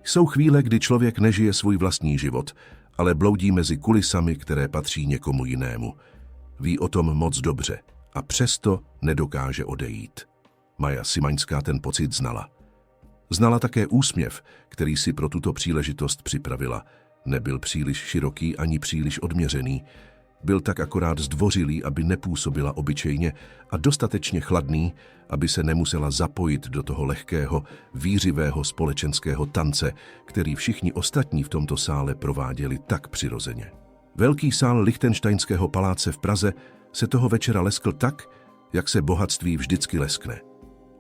Jsou chvíle, kdy člověk nežije svůj vlastní život, ale bloudí mezi kulisami, které patří někomu jinému. Ví o tom moc dobře a přesto nedokáže odejít. Maja Simaňská ten pocit znala. Znala také úsměv, který si pro tuto příležitost připravila. Nebyl příliš široký ani příliš odměřený. Byl tak akorát zdvořilý, aby nepůsobila obyčejně, a dostatečně chladný, aby se nemusela zapojit do toho lehkého, vířivého společenského tance, který všichni ostatní v tomto sále prováděli tak přirozeně. Velký sál Lichtenštejnského paláce v Praze se toho večera leskl tak, jak se bohatství vždycky leskne.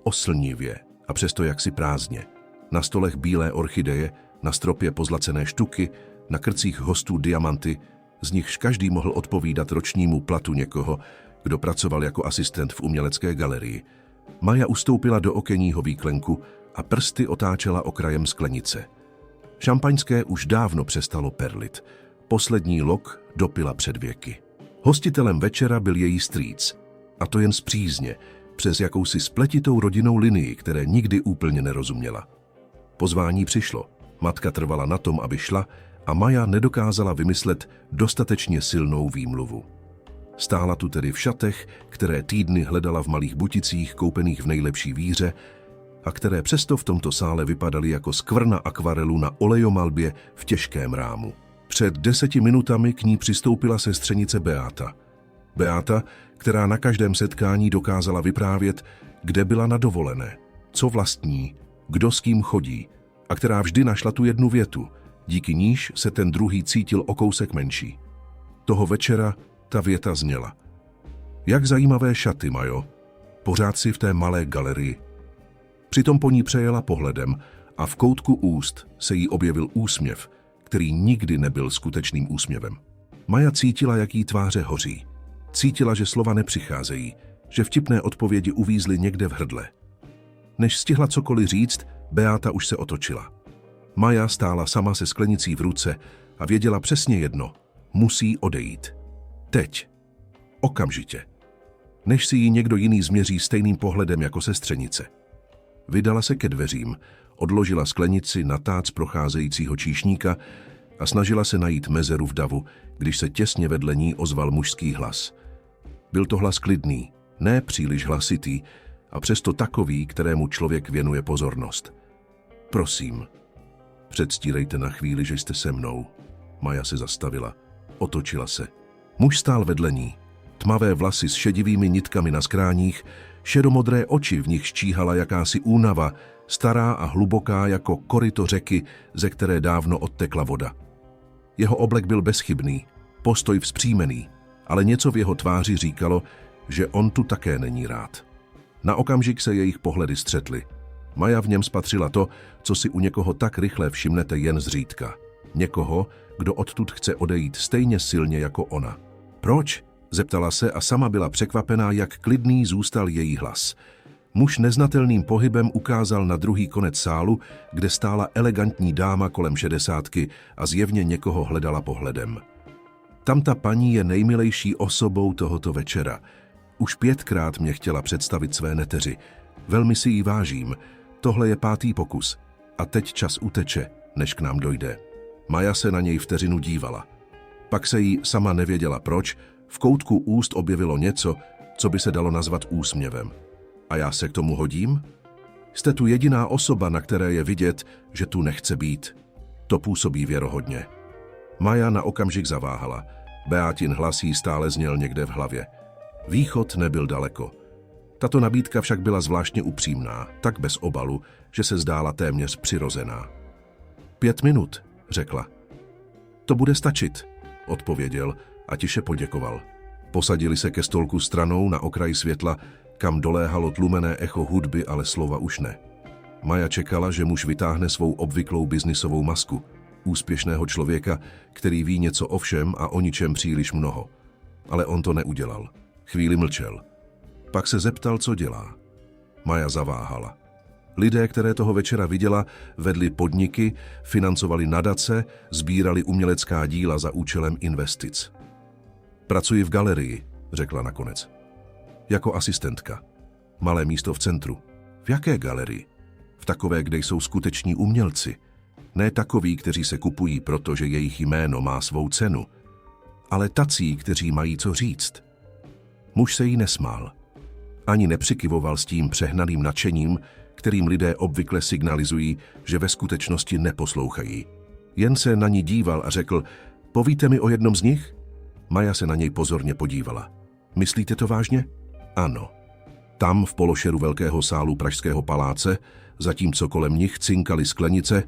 Oslnivě a přesto jaksi prázdně. Na stolech bílé orchideje, na stropě pozlacené štuky, na krcích hostů diamanty, z nichž každý mohl odpovídat ročnímu platu někoho, kdo pracoval jako asistent v umělecké galerii. Maja ustoupila do okenního výklenku a prsty otáčela okrajem sklenice. Šampaňské už dávno přestalo perlit. Poslední lok dopila před věky. Hostitelem večera byl její strýc. A to jen z přízně, přes jakousi spletitou rodinnou linii, které nikdy úplně nerozuměla. Pozvání přišlo. Matka trvala na tom, aby šla, a Maja nedokázala vymyslet dostatečně silnou výmluvu. Stála tu tedy v šatech, které týdny hledala v malých buticích koupených v nejlepší víře a které přesto v tomto sále vypadaly jako skvrna akvarelu na olejomalbě v těžkém rámu. Před 10 minutami k ní přistoupila sestřenice Beáta. Beáta, která na každém setkání dokázala vyprávět, kde byla na dovolené, co vlastní, kdo s kým chodí, a která vždy našla tu jednu větu, díky níž se ten druhý cítil o kousek menší. Toho večera ta věta zněla: Jak zajímavé šaty, Majo, pořád si v té malé galerii. Přitom po ní přejela pohledem a v koutku úst se jí objevil úsměv, který nikdy nebyl skutečným úsměvem. Maja cítila, jak jí tváře hoří. Cítila, že slova nepřicházejí, že vtipné odpovědi uvízly někde v hrdle. Než stihla cokoliv říct, Beáta už se otočila. Maja stála sama se sklenicí v ruce a věděla přesně jedno: musí odejít. Teď. Okamžitě. Než si ji někdo jiný změří stejným pohledem jako sestřenice. Vydala se ke dveřím, odložila sklenici na tác procházejícího číšníka a snažila se najít mezeru v davu, když se těsně vedle ní ozval mužský hlas. Byl to hlas klidný, ne příliš hlasitý, a přesto takový, kterému člověk věnuje pozornost. Prosím, předstírejte na chvíli, že jste se mnou. Maja se zastavila, otočila se. Muž stál vedle ní. Tmavé vlasy s šedivými nitkami na skráních, šedomodré oči, v nich číhala jakási únava, stará a hluboká jako koryto řeky, ze které dávno odtekla voda. Jeho oblek byl bezchybný, postoj vzpřímený, ale něco v jeho tváři říkalo, že on tu také není rád. Na okamžik se jejich pohledy střetly. Maja v něm spatřila to, co si u někoho tak rychle všimnete jen zřídka. Někoho, kdo odtud chce odejít stejně silně jako ona. Proč? Zeptala se a sama byla překvapená, jak klidný zůstal její hlas. Muž neznatelným pohybem ukázal na druhý konec sálu, kde stála elegantní dáma kolem 60 a zjevně někoho hledala pohledem. Tamta paní je nejmilejší osobou tohoto večera. Už 5krát mě chtěla představit své neteři. Velmi si jí vážím. Tohle je 5. pokus. A teď čas uteče, než k nám dojde. Maja se na něj vteřinu dívala. Pak se jí, sama nevěděla proč, v koutku úst objevilo něco, co by se dalo nazvat úsměvem. A já se k tomu hodím? Jste tu jediná osoba, na které je vidět, že tu nechce být. To působí věrohodně. Maja na okamžik zaváhala. Beátin hlas jí stále zněl někde v hlavě. Východ nebyl daleko. Tato nabídka však byla zvláštně upřímná, tak bez obalu, že se zdála téměř přirozená. 5 minut, řekla. To bude stačit, odpověděl a tiše poděkoval. Posadili se ke stolku stranou na okraj světla, kam doléhalo tlumené echo hudby, ale slova už ne. Maja čekala, že muž vytáhne svou obvyklou biznisovou masku, úspěšného člověka, který ví něco o všem a o ničem příliš mnoho. Ale on to neudělal. Chvíli mlčel. Pak se zeptal, co dělá. Maja zaváhala. Lidé, které toho večera viděla, vedli podniky, financovali nadace, sbírali umělecká díla za účelem investic. Pracuji v galerii, řekla nakonec. Jako asistentka. Malé místo v centru. V jaké galerii? V takové, kde jsou skuteční umělci. Ne takoví, kteří se kupují, protože jejich jméno má svou cenu, ale tací, kteří mají co říct. Muž se jí nesmál. Ani nepřikyvoval s tím přehnaným nadšením, kterým lidé obvykle signalizují, že ve skutečnosti neposlouchají. Jen se na ní díval a řekl, povíte mi o jednom z nich? Maja se na něj pozorně podívala. Myslíte to vážně? Ano. Tam v pološeru velkého sálu Pražského paláce, zatímco kolem nich cinkaly sklenice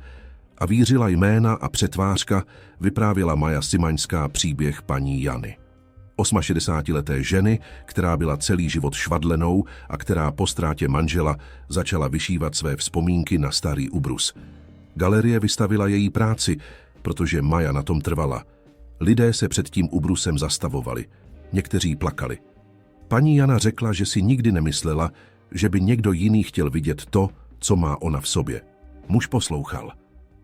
a vířila jména a přetvářka, vyprávěla Maja Simaňská příběh paní Jany. 68leté ženy, která byla celý život švadlenou a která po ztrátě manžela začala vyšívat své vzpomínky na starý ubrus. Galerie vystavila její práci, protože Maja na tom trvala. Lidé se před tím ubrusem zastavovali. Někteří plakali. Paní Jana řekla, že si nikdy nemyslela, že by někdo jiný chtěl vidět to, co má ona v sobě. Muž poslouchal.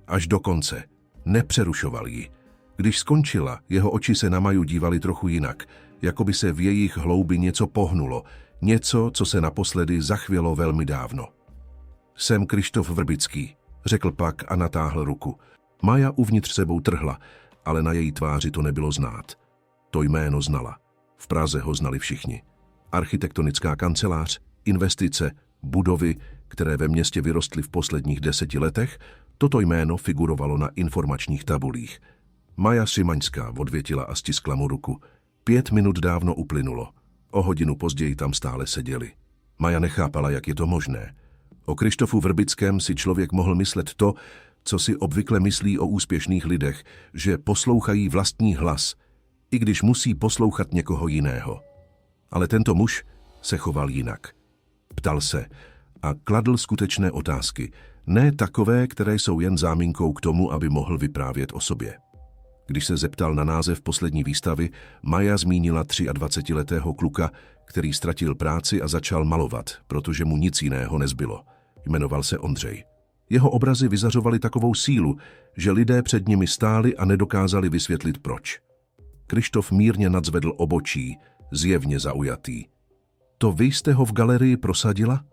Až do konce. Nepřerušoval ji. Když skončila, jeho oči se na Maju dívaly trochu jinak, jako by se v jejich hloubi něco pohnulo, něco, co se naposledy zachvělo velmi dávno. Jsem Kryštof Vrbický, řekl pak a natáhl ruku. Maja uvnitř sebou trhla, ale na její tváři to nebylo znát. To jméno znala. V Praze ho znali všichni. Architektonická kancelář, investice, budovy, které ve městě vyrostly v posledních 10 letech, toto jméno figurovalo na informačních tabulích. Maja Simaňská odvětila a stiskla mu ruku. 5 minut dávno uplynulo. O hodinu později tam stále seděli. Maja nechápala, jak je to možné. O Kryštofu Vrbickém si člověk mohl myslet to, co si obvykle myslí o úspěšných lidech, že poslouchají vlastní hlas, i když musí poslouchat někoho jiného. Ale tento muž se choval jinak. Ptal se a kladl skutečné otázky, ne takové, které jsou jen záminkou k tomu, aby mohl vyprávět o sobě. Když se zeptal na název poslední výstavy, Maja zmínila 23letého kluka, který ztratil práci a začal malovat, protože mu nic jiného nezbylo. Jmenoval se Ondřej. Jeho obrazy vyzařovaly takovou sílu, že lidé před nimi stáli a nedokázali vysvětlit proč. Kryštof mírně nadzvedl obočí, zjevně zaujatý. To vy jste ho v galerii prosadila?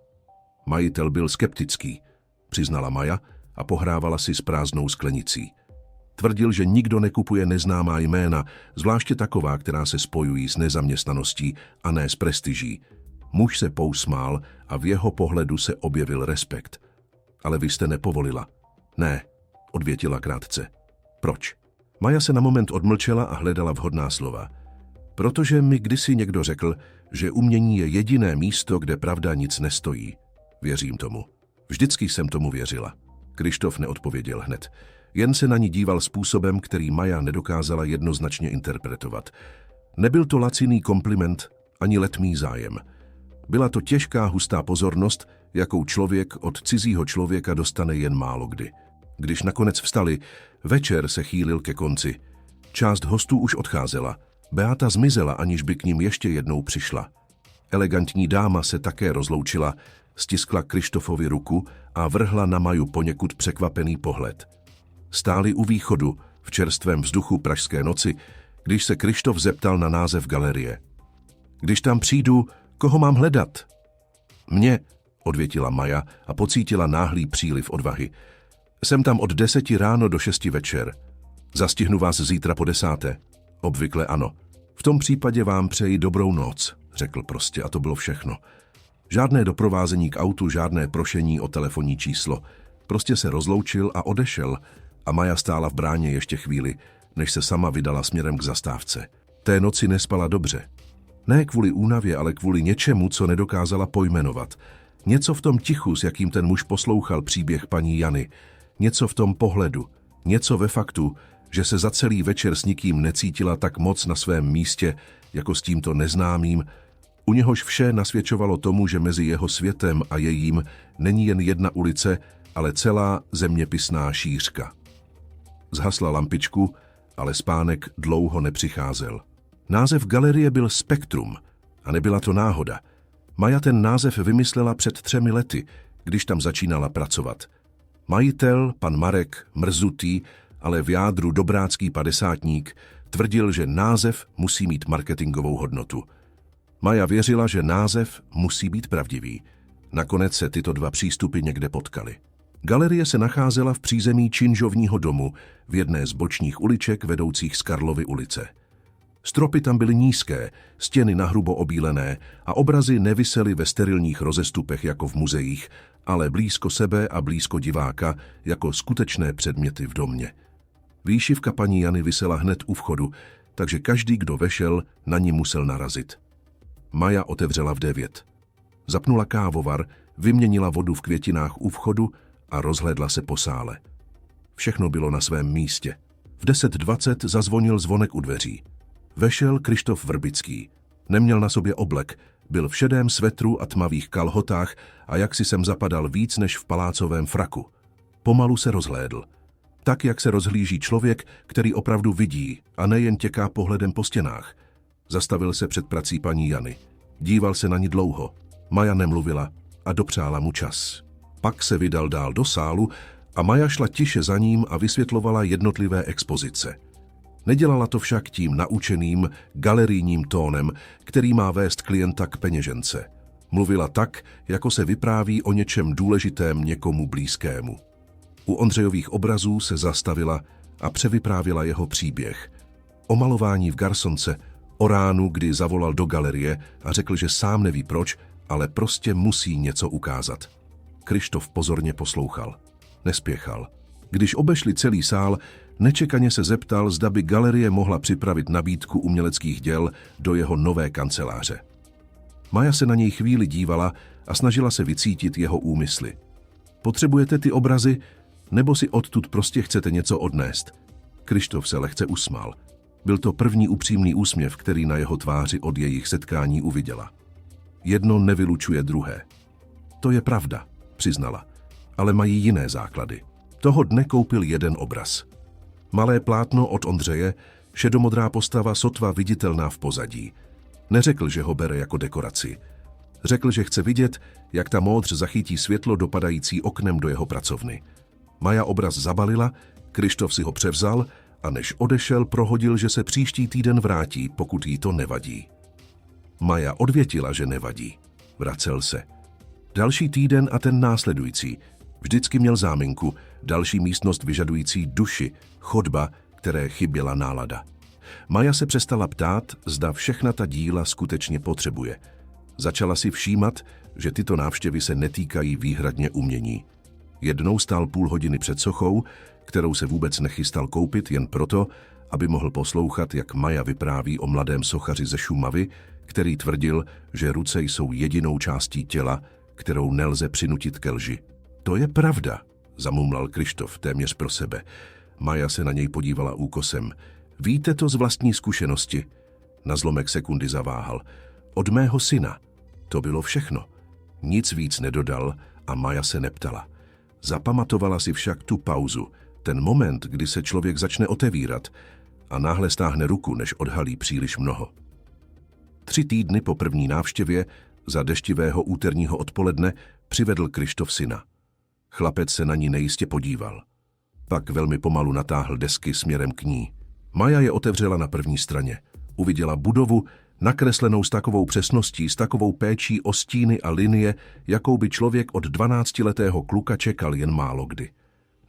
Majitel byl skeptický, přiznala Maja a pohrávala si s prázdnou sklenicí. Tvrdil, že nikdo nekupuje neznámá jména, zvláště taková, která se spojují s nezaměstnaností a ne s prestiží. Muž se pousmál a v jeho pohledu se objevil respekt. Ale vy jste nepovolila. Ne, odvětila krátce. Proč? Maja se na moment odmlčela a hledala vhodná slova. Protože mi kdysi někdo řekl, že umění je jediné místo, kde pravda nic nestojí. Věřím tomu. Vždycky jsem tomu věřila. Kryštof neodpověděl hned. Jen se na ní díval způsobem, který Maja nedokázala jednoznačně interpretovat. Nebyl to laciný kompliment, ani letmý zájem. Byla to těžká, hustá pozornost, jakou člověk od cizího člověka dostane jen málo kdy. Když nakonec vstali, večer se chýlil ke konci. Část hostů už odcházela. Beata zmizela, aniž by k ním ještě jednou přišla. Elegantní dáma se také rozloučila, stiskla Kryštofovi ruku a vrhla na Maju poněkud překvapený pohled. Stáli u východu, v čerstvém vzduchu pražské noci, když se Kryštof zeptal na název galerie. Když tam přijdu, koho mám hledat? Mě, odvětila Maja a pocítila náhlý příliv odvahy. Jsem tam od 10 ráno do 6 večer. Zastihnu vás zítra po 10. Obvykle ano. V tom případě vám přeji dobrou noc, řekl prostě a to bylo všechno. Žádné doprovázení k autu, žádné prošení o telefonní číslo. Prostě se rozloučil a odešel a Maja stála v bráně ještě chvíli, než se sama vydala směrem k zastávce. Té noci nespala dobře. Ne kvůli únavě, ale kvůli něčemu, co nedokázala pojmenovat. Něco v tom tichu, s jakým ten muž poslouchal příběh paní Jany. Něco v tom pohledu. Něco ve faktu, že se za celý večer s nikým necítila tak moc na svém místě, jako s tímto neznámým, u něhož vše nasvědčovalo tomu, že mezi jeho světem a jejím není jen jedna ulice, ale celá zeměpisná šířka. Zhasla lampičku, ale spánek dlouho nepřicházel. Název galerie byl Spektrum a nebyla to náhoda. Maja ten název vymyslela před 3 lety, když tam začínala pracovat. Majitel, pan Marek, mrzutý, ale v jádru dobrácký padesátník, tvrdil, že název musí mít marketingovou hodnotu. Maja věřila, že název musí být pravdivý. Nakonec se tyto dva přístupy někde potkaly. Galerie se nacházela v přízemí činžovního domu v jedné z bočních uliček vedoucích z Karlovy ulice. Stropy tam byly nízké, stěny nahrubo obílené a obrazy nevisely ve sterilních rozestupech jako v muzeích, ale blízko sebe a blízko diváka jako skutečné předměty v domě. Výšivka paní Jany visela hned u vchodu, takže každý, kdo vešel, na ní musel narazit. Maja otevřela v 9. Zapnula kávovar, vyměnila vodu v květinách u vchodu a rozhlédla se po sále. Všechno bylo na svém místě. V 10:20 zazvonil zvonek u dveří. Vešel Kryštof Vrbický. Neměl na sobě oblek, byl v šedém svetru a tmavých kalhotách a jaksi sem zapadal víc než v palácovém fraku. Pomalu se rozhlédl. Tak, jak se rozhlíží člověk, který opravdu vidí a nejen těká pohledem po stěnách. Zastavil se před prací paní Jany. Díval se na ní dlouho. Maja nemluvila a dopřála mu čas. Pak se vydal dál do sálu a Maja šla tiše za ním a vysvětlovala jednotlivé expozice. Nedělala to však tím naučeným, galerijním tónem, který má vést klienta k peněžence. Mluvila tak, jako se vypráví o něčem důležitém někomu blízkému. U Ondřejových obrazů se zastavila a převyprávila jeho příběh. O malování v garsonce, o ránu, kdy zavolal do galerie a řekl, že sám neví proč, ale prostě musí něco ukázat. Kryštof pozorně poslouchal. Nespěchal. Když obešli celý sál, nečekaně se zeptal, zda by galerie mohla připravit nabídku uměleckých děl do jeho nové kanceláře. Maja se na něj chvíli dívala a snažila se vycítit jeho úmysly. Potřebujete ty obrazy, nebo si odtud prostě chcete něco odnést? Kryštof se lehce usmál. Byl to první upřímný úsměv, který na jeho tváři od jejich setkání uviděla. Jedno nevylučuje druhé. To je pravda, přiznala, ale mají jiné základy. Toho dne koupil jeden obraz. Malé plátno od Ondřeje, šedomodrá postava sotva viditelná v pozadí. Neřekl, že ho bere jako dekoraci. Řekl, že chce vidět, jak ta módř zachytí světlo dopadající oknem do jeho pracovny. Maja obraz zabalila, Kryštof si ho převzal a než odešel, prohodil, že se příští týden vrátí, pokud jí to nevadí. Maja odvětila, že nevadí. Vracel se. Další týden a ten následující. Vždycky měl záminku, další místnost vyžadující duši, chodba, které chyběla nálada. Maja se přestala ptát, zda všechna ta díla skutečně potřebuje. Začala si všímat, že tyto návštěvy se netýkají výhradně umění. Jednou stál půl hodiny před sochou, kterou se vůbec nechystal koupit jen proto, aby mohl poslouchat, jak Maja vypráví o mladém sochaři ze Šumavy, který tvrdil, že ruce jsou jedinou částí těla, kterou nelze přinutit ke lži. To je pravda, zamumlal Kryštof téměř pro sebe. Maja se na něj podívala úkosem. Víte to z vlastní zkušenosti? Na zlomek sekundy zaváhal. Od mého syna. To bylo všechno. Nic víc nedodal a Maja se neptala. Zapamatovala si však tu pauzu, ten moment, kdy se člověk začne otevírat a náhle stáhne ruku, než odhalí příliš mnoho. 3 týdny po první návštěvě, za deštivého úterního odpoledne, přivedl Kryštof syna. Chlapec se na ní nejistě podíval. Pak velmi pomalu natáhl desky směrem k ní. Maja je otevřela na první straně. Uviděla budovu, nakreslenou s takovou přesností, s takovou péčí o stíny a linie, jakou by člověk od 12letého kluka čekal jen málo kdy.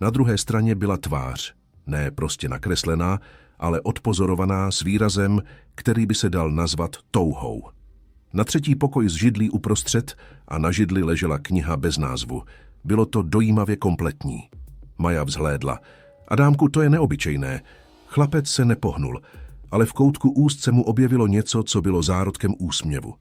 Na druhé straně byla tvář, ne prostě nakreslená, ale odpozorovaná s výrazem, který by se dal nazvat touhou. Na třetí pokoj z židlí uprostřed a na židli ležela kniha bez názvu. Bylo to dojímavě kompletní. Maja vzhlédla. Adámku, to je neobyčejné. Chlapec se nepohnul, ale v koutku úst se mu objevilo něco, co bylo zárodkem úsměvu.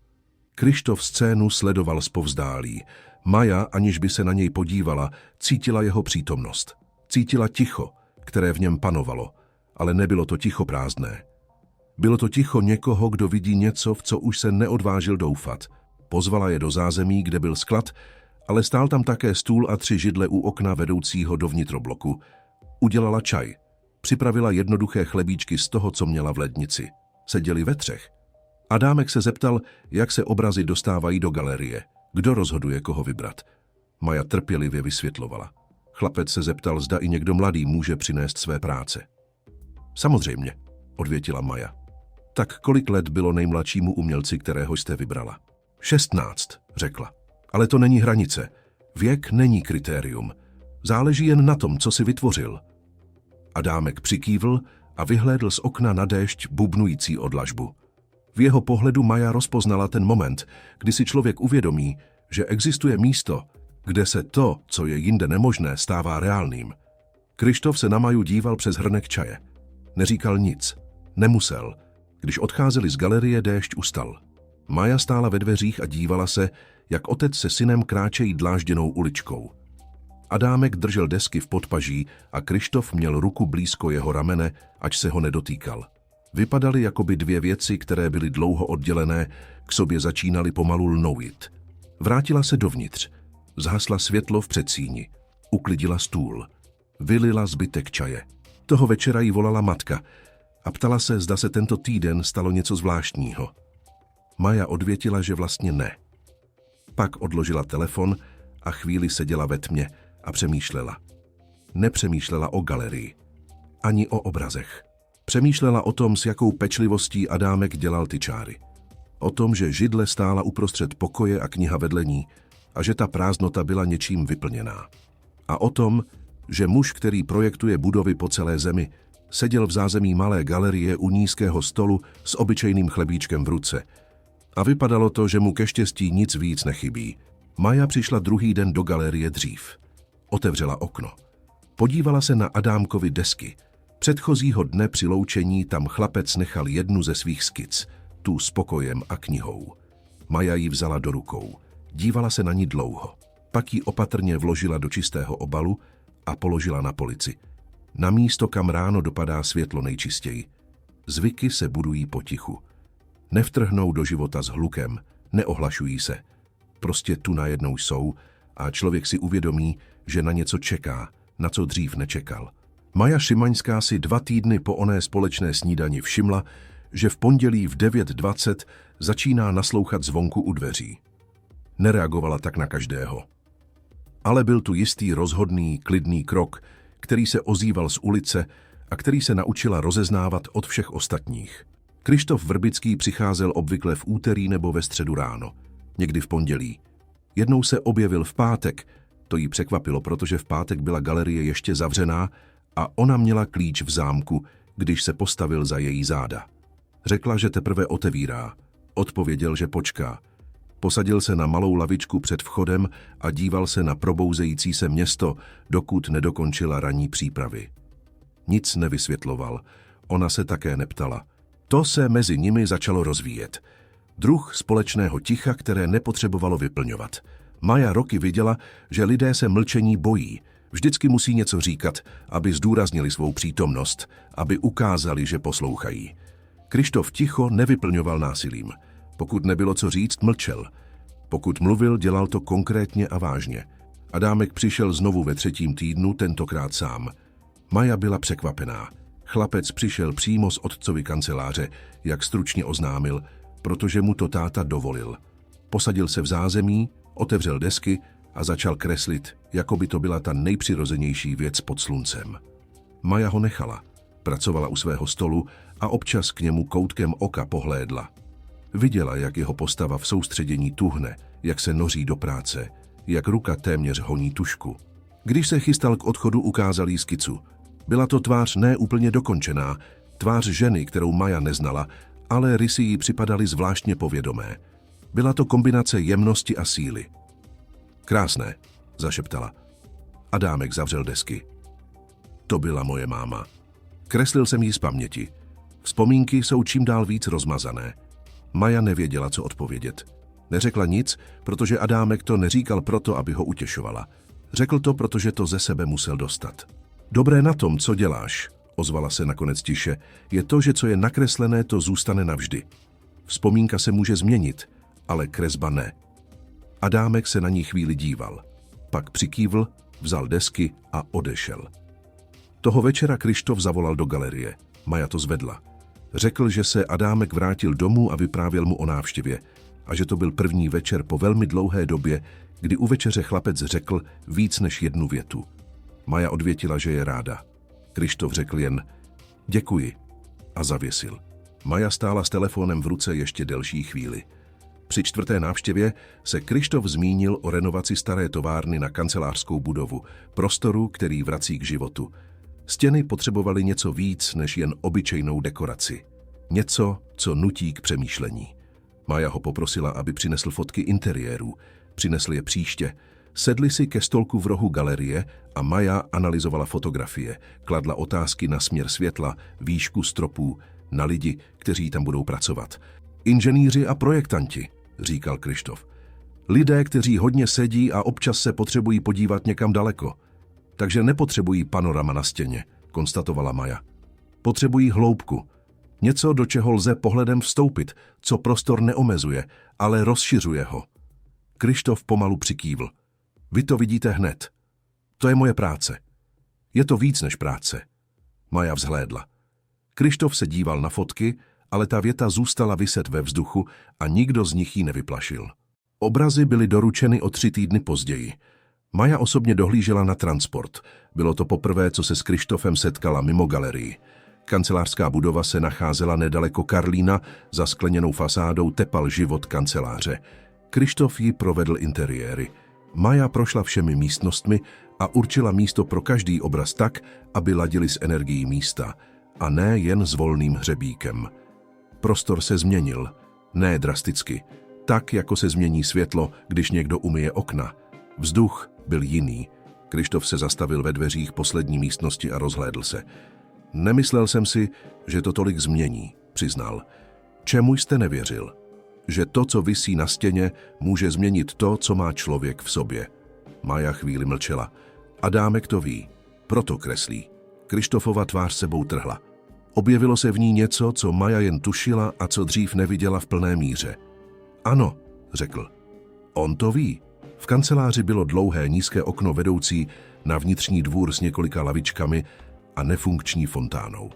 Kryštof scénu sledoval zpovzdálí. Maja, aniž by se na něj podívala, cítila jeho přítomnost. Cítila ticho, které v něm panovalo, ale nebylo to ticho prázdné. Bylo to ticho někoho, kdo vidí něco, v co už se neodvážil doufat. Pozvala je do zázemí, kde byl sklad, ale stál tam také stůl a 3 židle u okna vedoucího do vnitrobloku. Udělala čaj. Připravila jednoduché chlebíčky z toho, co měla v lednici. Seděli ve 3. Adámek se zeptal, jak se obrazy dostávají do galerie. Kdo rozhoduje, koho vybrat? Maja trpělivě vysvětlovala. Chlapec se zeptal, zda i někdo mladý může přinést své práce. Samozřejmě, odvětila Maja. Tak kolik let bylo nejmladšímu umělci, kterého jste vybrala? 16, řekla. Ale to není hranice. Věk není kritérium. Záleží jen na tom, co si vytvořil. Adámek přikývl a vyhlédl z okna na déšť bubnující odlažbu. V jeho pohledu Maja rozpoznala ten moment, kdy si člověk uvědomí, že existuje místo, kde se to, co je jinde nemožné, stává reálným. Kryštof se na Maju díval přes hrnek čaje. Neříkal nic. Nemusel. Když odcházeli z galerie, déšť ustal. Maja stála ve dveřích a dívala se, jak otec se synem kráčejí dlážděnou uličkou. Adámek držel desky v podpaží a Kryštof měl ruku blízko jeho ramene, ač se ho nedotýkal. Vypadaly jakoby dvě věci, které byly dlouho oddělené, k sobě začínaly pomalu lnout. Vrátila se dovnitř. Zhasla světlo v předsíni. Uklidila stůl. Vylila zbytek čaje. Toho večera jí volala matka a ptala se, zda se tento týden stalo něco zvláštního. Maja odvětila, že vlastně ne. Pak odložila telefon a chvíli seděla ve tmě a přemýšlela. Nepřemýšlela o galerii. Ani o obrazech. Přemýšlela o tom, s jakou pečlivostí Adámek dělal ty čáry. O tom, že židle stála uprostřed pokoje a kniha vedle ní a že ta prázdnota byla něčím vyplněná. A o tom, že muž, který projektuje budovy po celé zemi, seděl v zázemí malé galerie u nízkého stolu s obyčejným chlebíčkem v ruce. A vypadalo to, že mu ke štěstí nic víc nechybí. Maja přišla druhý den do galerie dřív. Otevřela okno. Podívala se na Adámkovy desky. Předchozího dne při loučení tam chlapec nechal jednu ze svých skic, tu s pokojem a knihou. Maja ji vzala do rukou. Dívala se na ní dlouho. Pak ji opatrně vložila do čistého obalu a položila na polici. Na místo, kam ráno dopadá světlo nejčistěji. Zvyky se budují potichu. Nevtrhnou do života s hlukem, neohlašují se. Prostě tu najednou jsou a člověk si uvědomí, že na něco čeká, na co dřív nečekal. Maja Šimaňská si 2 týdny po oné společné snídani všimla, že v pondělí v 9:20 začíná naslouchat zvonku u dveří. Nereagovala tak na každého. Ale byl tu jistý rozhodný, klidný krok, který se ozýval z ulice a který se naučila rozeznávat od všech ostatních. Kryštof Vrbický přicházel obvykle v úterý nebo ve středu ráno, někdy v pondělí. Jednou se objevil v pátek, to jí překvapilo, protože v pátek byla galerie ještě zavřená a ona měla klíč v zámku, když se postavil za její záda. Řekla, že teprve otevírá. Odpověděl, že počká. Posadil se na malou lavičku před vchodem a díval se na probouzející se město, dokud nedokončila ranní přípravy. Nic nevysvětloval, ona se také neptala. To se mezi nimi začalo rozvíjet. Druh společného ticha, které nepotřebovalo vyplňovat. Maja roky viděla, že lidé se mlčení bojí. Vždycky musí něco říkat, aby zdůraznili svou přítomnost, aby ukázali, že poslouchají. Kryštof ticho nevyplňoval násilím. Pokud nebylo co říct, mlčel. Pokud mluvil, dělal to konkrétně a vážně. Adámek přišel znovu ve 3. týdnu, tentokrát sám. Maja byla překvapená. Chlapec přišel přímo z otcovy kanceláře, jak stručně oznámil, protože mu to táta dovolil. Posadil se v zázemí, otevřel desky a začal kreslit, jako by to byla ta nejpřirozenější věc pod sluncem. Maja ho nechala. Pracovala u svého stolu a občas k němu koutkem oka pohlédla. Viděla, jak jeho postava v soustředění tuhne, jak se noří do práce, jak ruka téměř honí tužku. Když se chystal k odchodu, ukázal jí skicu. Byla to tvář ne úplně dokončená, tvář ženy, kterou Maja neznala, ale rysy jí připadaly zvláštně povědomé. Byla to kombinace jemnosti a síly. Krásné, zašeptala. Adámek zavřel desky. To byla moje máma. Kreslil jsem jí z paměti. Vzpomínky jsou čím dál víc rozmazané. Maja nevěděla, co odpovědět. Neřekla nic, protože Adámek to neříkal proto, aby ho utěšovala. Řekl to, protože to ze sebe musel dostat. Dobré na tom, co děláš, ozvala se nakonec tiše, je to, že co je nakreslené, to zůstane navždy. Vzpomínka se může změnit, ale kresba ne. Adámek se na ní chvíli díval. Pak přikývl, vzal desky a odešel. Toho večera Kryštof zavolal do galerie. Maja to zvedla. Řekl, že se Adámek vrátil domů a vyprávěl mu o návštěvě a že to byl první večer po velmi dlouhé době, kdy u večeře chlapec řekl víc než jednu větu. Maja odvětila, že je ráda. Kryštof řekl jen děkuji a zavěsil. Maja stála s telefonem v ruce ještě delší chvíli. Při 4. návštěvě se Kryštof zmínil o renovaci staré továrny na kancelářskou budovu, prostoru, který vrací k životu. Stěny potřebovaly něco víc než jen obyčejnou dekoraci. Něco, co nutí k přemýšlení. Maja ho poprosila, aby přinesl fotky interiérů. Přinesl je příště. Sedli si ke stolku v rohu galerie a Maja analyzovala fotografie, kladla otázky na směr světla, výšku stropů, na lidi, kteří tam budou pracovat. Inženýři a projektanti, říkal Kryštof. Lidé, kteří hodně sedí a občas se potřebují podívat někam daleko. Takže nepotřebují panorama na stěně, konstatovala Maja. Potřebují hloubku. Něco, do čeho lze pohledem vstoupit, co prostor neomezuje, ale rozšiřuje ho. Kryštof pomalu přikývl. Vy to vidíte hned. To je moje práce. Je to víc než práce. Maja vzhlédla. Kryštof se díval na fotky, ale ta věta zůstala viset ve vzduchu a nikdo z nich ji nevyplašil. Obrazy byly doručeny o 3 týdny později. Maja osobně dohlížela na transport. Bylo to poprvé, co se s Kryštofem setkala mimo galerii. Kancelářská budova se nacházela nedaleko Karlína, za skleněnou fasádou tepal život kanceláře. Kryštof ji provedl interiéry. Maja prošla všemi místnostmi a určila místo pro každý obraz tak, aby ladili s energií místa, a ne jen s volným hřebíkem. Prostor se změnil, ne drasticky, tak, jako se změní světlo, když někdo umyje okna. Vzduch byl jiný. Kryštof se zastavil ve dveřích poslední místnosti a rozhlédl se. Nemyslel jsem si, že to tolik změní, přiznal. Čemu jste nevěřil? Že to, co visí na stěně, může změnit to, co má člověk v sobě. Maja chvíli mlčela. Adámek to ví, proto kreslí. Kryštofova tvář sebou trhla. Objevilo se v ní něco, co Maja jen tušila a co dřív neviděla v plné míře. Ano, řekl. On to ví. V kanceláři bylo dlouhé nízké okno vedoucí na vnitřní dvůr s několika lavičkami a nefunkční fontánou.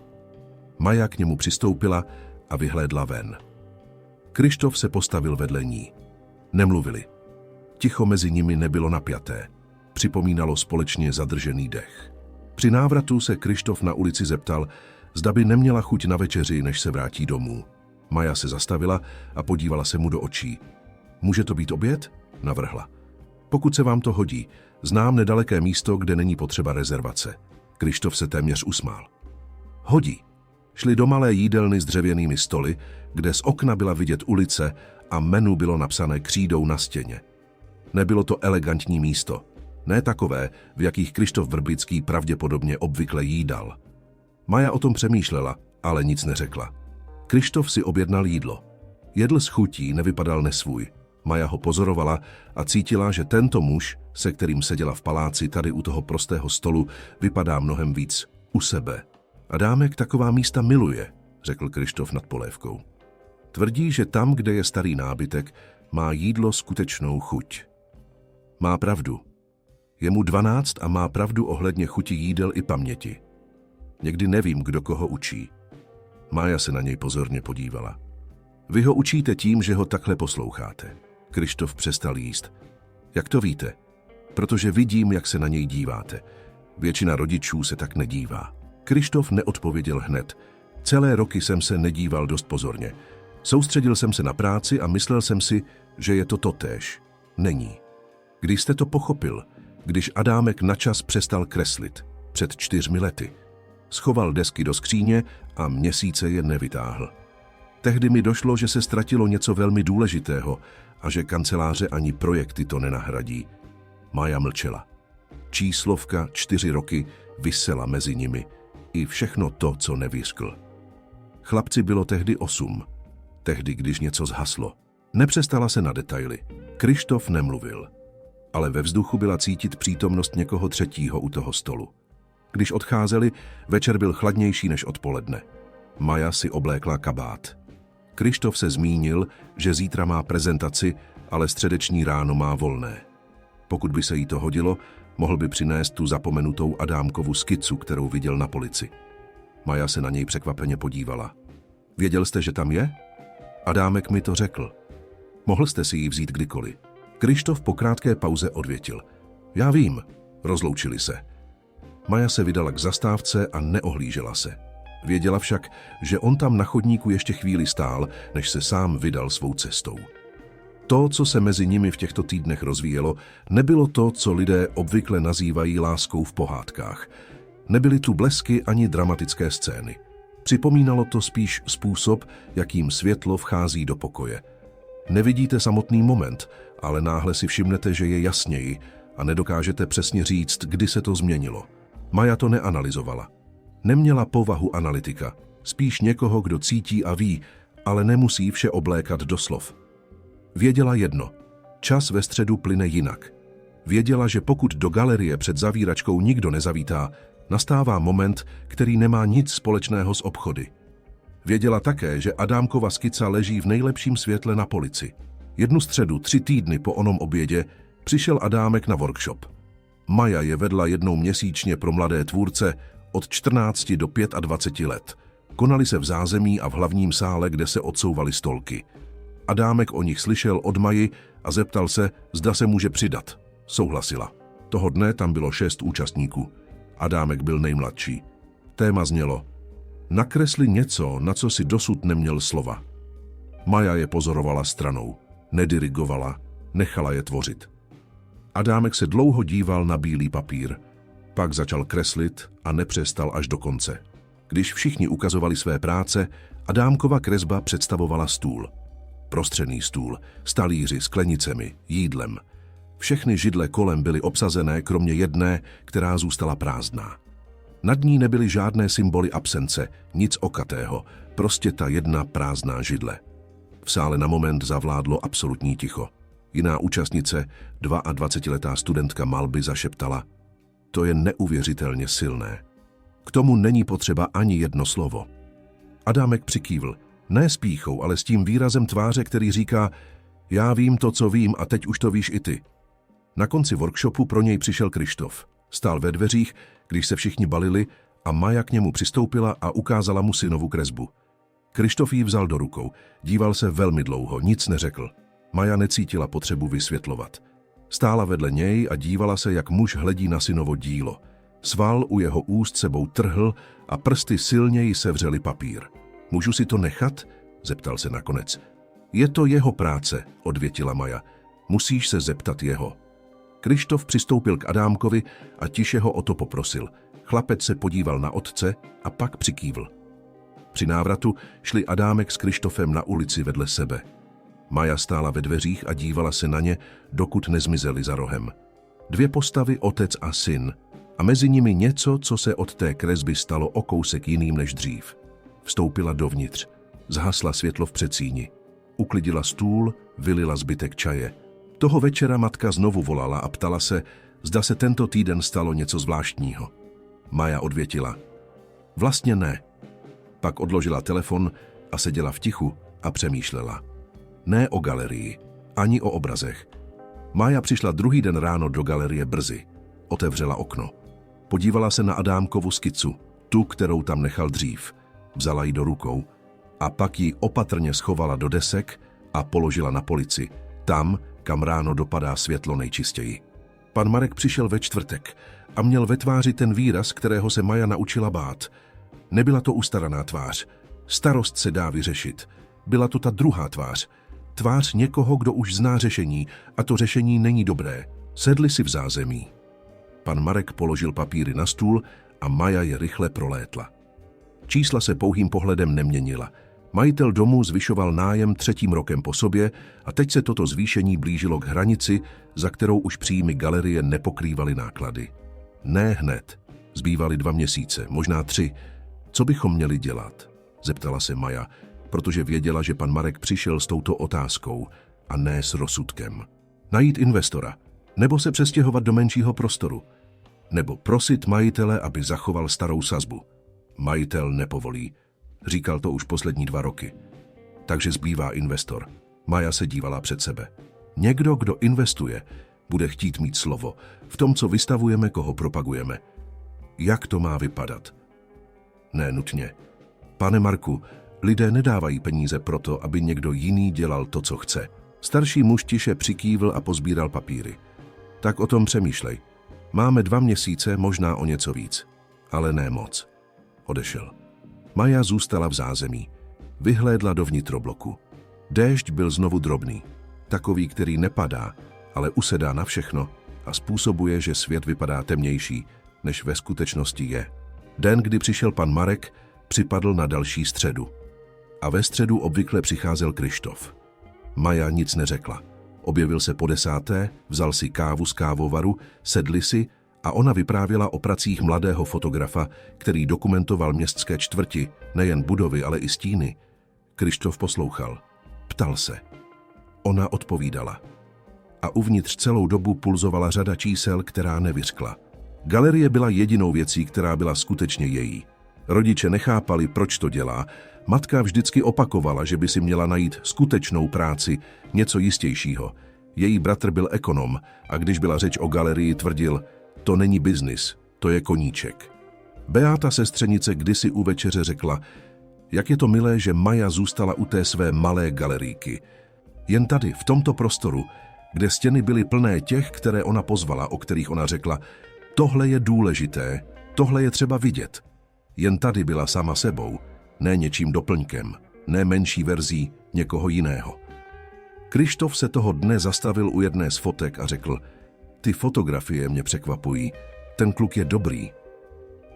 Maja k němu přistoupila a vyhlédla ven. Kryštof se postavil vedle ní. Nemluvili. Ticho mezi nimi nebylo napjaté. Připomínalo společně zadržený dech. Při návratu se Kryštof na ulici zeptal, zda by neměla chuť na večeři, než se vrátí domů. Maja se zastavila a podívala se mu do očí. Může to být oběd? Navrhla. Pokud se vám to hodí, znám nedaleké místo, kde není potřeba rezervace. Kryštof se téměř usmál. Hodí. Šli do malé jídelny s dřevěnými stoly, kde z okna byla vidět ulice a menu bylo napsané křídou na stěně. Nebylo to elegantní místo. Ne takové, v jakých Kryštof Vrbický pravděpodobně obvykle jídal. Maja o tom přemýšlela, ale nic neřekla. Kryštof si objednal jídlo. Jedl s chutí, nevypadal nesvůj. Maja ho pozorovala a cítila, že tento muž, se kterým seděla v paláci tady u toho prostého stolu, vypadá mnohem víc u sebe. Adámek taková místa miluje, řekl Kryštof nad polévkou. Tvrdí, že tam, kde je starý nábytek, má jídlo skutečnou chuť. Má pravdu. Je mu 12 a má pravdu ohledně chuti jídel i paměti. Někdy nevím, kdo koho učí. Maja se na něj pozorně podívala. Vy ho učíte tím, že ho takhle posloucháte. Kryštof přestal jíst. Jak to víte? Protože vidím, jak se na něj díváte. Většina rodičů se tak nedívá. Kryštof neodpověděl hned. Celé roky jsem se nedíval dost pozorně. Soustředil jsem se na práci a myslel jsem si, že je to totéž. Není. Když jste to pochopil, když Adámek načas přestal kreslit, před 4 lety. Schoval desky do skříně a měsíce je nevytáhl. Tehdy mi došlo, že se ztratilo něco velmi důležitého a že kanceláře ani projekty to nenahradí. Maja mlčela. Číslovka 4 roky visela mezi nimi i všechno to, co nevyřkl. Chlapci bylo tehdy 8. Tehdy, když něco zhaslo. Nepřestala se na detaily. Kryštof nemluvil. Ale ve vzduchu byla cítit přítomnost někoho třetího u toho stolu. Když odcházeli, večer byl chladnější než odpoledne. Maja si oblékla kabát. Kryštof se zmínil, že zítra má prezentaci, ale středeční ráno má volné. Pokud by se jí to hodilo, mohl by přinést tu zapomenutou Adámkovu skicu, kterou viděl na polici. Maja se na něj překvapeně podívala. Věděl jste, že tam je? Adámek mi to řekl. Mohl jste si ji vzít kdykoliv. Kryštof po krátké pauze odvětil. Já vím, rozloučili se. Maja se vydala k zastávce a neohlížela se. Věděla však, že on tam na chodníku ještě chvíli stál, než se sám vydal svou cestou. To, co se mezi nimi v těchto týdnech rozvíjelo, nebylo to, co lidé obvykle nazývají láskou v pohádkách. Nebyly tu blesky ani dramatické scény. Připomínalo to spíš způsob, jakým světlo vchází do pokoje. Nevidíte samotný moment, ale náhle si všimnete, že je jasněji a nedokážete přesně říct, kdy se to změnilo. Maja to neanalyzovala. Neměla povahu analytika, spíš někoho, kdo cítí a ví, ale nemusí vše oblékat do slov. Věděla jedno. Čas ve středu plyne jinak. Věděla, že pokud do galerie před zavíračkou nikdo nezavítá, nastává moment, který nemá nic společného s obchody. Věděla také, že Adámkova skica leží v nejlepším světle na polici. Jednu středu, 3 týdny po onom obědě, přišel Adámek na workshop. Maja je vedla jednou měsíčně pro mladé tvůrce od 14 do 25 let. Konaly se v zázemí a v hlavním sále, kde se odsouvaly stolky. Adámek o nich slyšel od Maji a zeptal se, zda se může přidat. Souhlasila. Toho dne tam bylo 6 účastníků. Adámek byl nejmladší. Téma znělo: nakresli něco, na co si dosud neměl slova. Maja je pozorovala stranou, nedirigovala, nechala je tvořit. Adámek se dlouho díval na bílý papír, pak začal kreslit a nepřestal až do konce. Když všichni ukazovali své práce, Adámkova kresba představovala stůl. Prostřený stůl, s talíři, sklenicemi, jídlem. Všechny židle kolem byly obsazené, kromě jedné, která zůstala prázdná. Nad ní nebyly žádné symboly absence, nic okatého, prostě ta jedna prázdná židle. V sále na moment zavládlo absolutní ticho. Jiná účastnice, 22letá studentka malby, zašeptala: to je neuvěřitelně silné. K tomu není potřeba ani jedno slovo. Adámek přikývl, ne s pýchou, ale s tím výrazem tváře, který říká: já vím to, co vím, a teď už to víš i ty. Na konci workshopu pro něj přišel Kryštof. Stál ve dveřích, když se všichni balili, a Maja k němu přistoupila a ukázala mu synovu kresbu. Kryštof ji vzal do rukou, díval se velmi dlouho, nic neřekl. Maja necítila potřebu vysvětlovat. Stála vedle něj a dívala se, jak muž hledí na synovo dílo. Sval u jeho úst sebou trhl a prsty silněji sevřely papír. Můžu si to nechat? Zeptal se nakonec. Je to jeho práce, odvětila Maja. Musíš se zeptat jeho. Kryštof přistoupil k Adámkovi a tiše ho o to poprosil. Chlapec se podíval na otce a pak přikývl. Při návratu šli Adámek s Kryštofem na ulici vedle sebe. Maja stála ve dveřích a dívala se na ně, dokud nezmizeli za rohem. 2 postavy, otec a syn, a mezi nimi něco, co se od té kresby stalo o kousek jiným než dřív. Vstoupila dovnitř, zhasla světlo v předsíni, uklidila stůl, vylila zbytek čaje. Toho večera matka znovu volala a ptala se, zda se tento týden stalo něco zvláštního. Maja odvětila: vlastně ne. Pak odložila telefon a seděla v tichu a přemýšlela. Ne o galerii, ani o obrazech. Maja přišla druhý den ráno do galerie brzy. Otevřela okno. Podívala se na Adámkovu skicu, tu, kterou tam nechal dřív. Vzala ji do rukou a pak ji opatrně schovala do desek a položila na polici, tam, kam ráno dopadá světlo nejčistěji. Pan Marek přišel ve čtvrtek a měl ve tváři ten výraz, kterého se Maja naučila bát. Nebyla to ustaraná tvář. Starost se dá vyřešit. Byla to ta druhá tvář. Tvář někoho, kdo už zná řešení, a to řešení není dobré. Sedli si v zázemí. Pan Marek položil papíry na stůl a Maja je rychle prolétla. Čísla se pouhým pohledem neměnila. Majitel domu zvyšoval nájem 3. rokem po sobě a teď se toto zvýšení blížilo k hranici, za kterou už příjmy galerie nepokrývaly náklady. Ne hned. Zbývaly 2 měsíce, možná 3. Co bychom měli dělat? Zeptala se Maja, protože věděla, že pan Marek přišel s touto otázkou a ne s rozsudkem. Najít investora, nebo se přestěhovat do menšího prostoru, nebo prosit majitele, aby zachoval starou sazbu. Majitel nepovolí. Říkal to už poslední 2 roky. Takže zbývá investor. Maja se dívala před sebe. Někdo, kdo investuje, bude chtít mít slovo v tom, co vystavujeme, koho propagujeme. Jak to má vypadat? Ne nutně. Pane Marku, lidé nedávají peníze proto, aby někdo jiný dělal to, co chce. Starší muž tiše přikývl a pozbíral papíry. Tak o tom přemýšlej. Máme 2 měsíce, možná o něco víc. Ale ne moc. Odešel. Maja zůstala v zázemí. Vyhlédla do vnitrobloku. Déšť byl znovu drobný. Takový, který nepadá, ale usedá na všechno a způsobuje, že svět vypadá temnější, než ve skutečnosti je. Den, kdy přišel pan Marek, připadl na další středu. A ve středu obvykle přicházel Kryštof. Maja nic neřekla. Objevil se po 10., vzal si kávu z kávovaru, sedli si a ona vyprávěla o pracích mladého fotografa, který dokumentoval městské čtvrti, nejen budovy, ale i stíny. Kryštof poslouchal. Ptal se. Ona odpovídala. A uvnitř celou dobu pulzovala řada čísel, která nevyřkla. Galerie byla jedinou věcí, která byla skutečně její. Rodiče nechápali, proč to dělá. Matka vždycky opakovala, že by si měla najít skutečnou práci, něco jistějšího. Její bratr byl ekonom a když byla řeč o galerii, tvrdil, to není biznis, to je koníček. Beáta sestřenice kdysi u večeře řekla, jak je to milé, že Maja zůstala u té své malé galerijky. Jen tady, v tomto prostoru, kde stěny byly plné těch, které ona pozvala, o kterých ona řekla, tohle je důležité, tohle je třeba vidět. Jen tady byla sama sebou, ne něčím doplňkem, ne menší verzí někoho jiného. Kryštof se toho dne zastavil u jedné z fotek a řekl, ty fotografie mě překvapují, ten kluk je dobrý.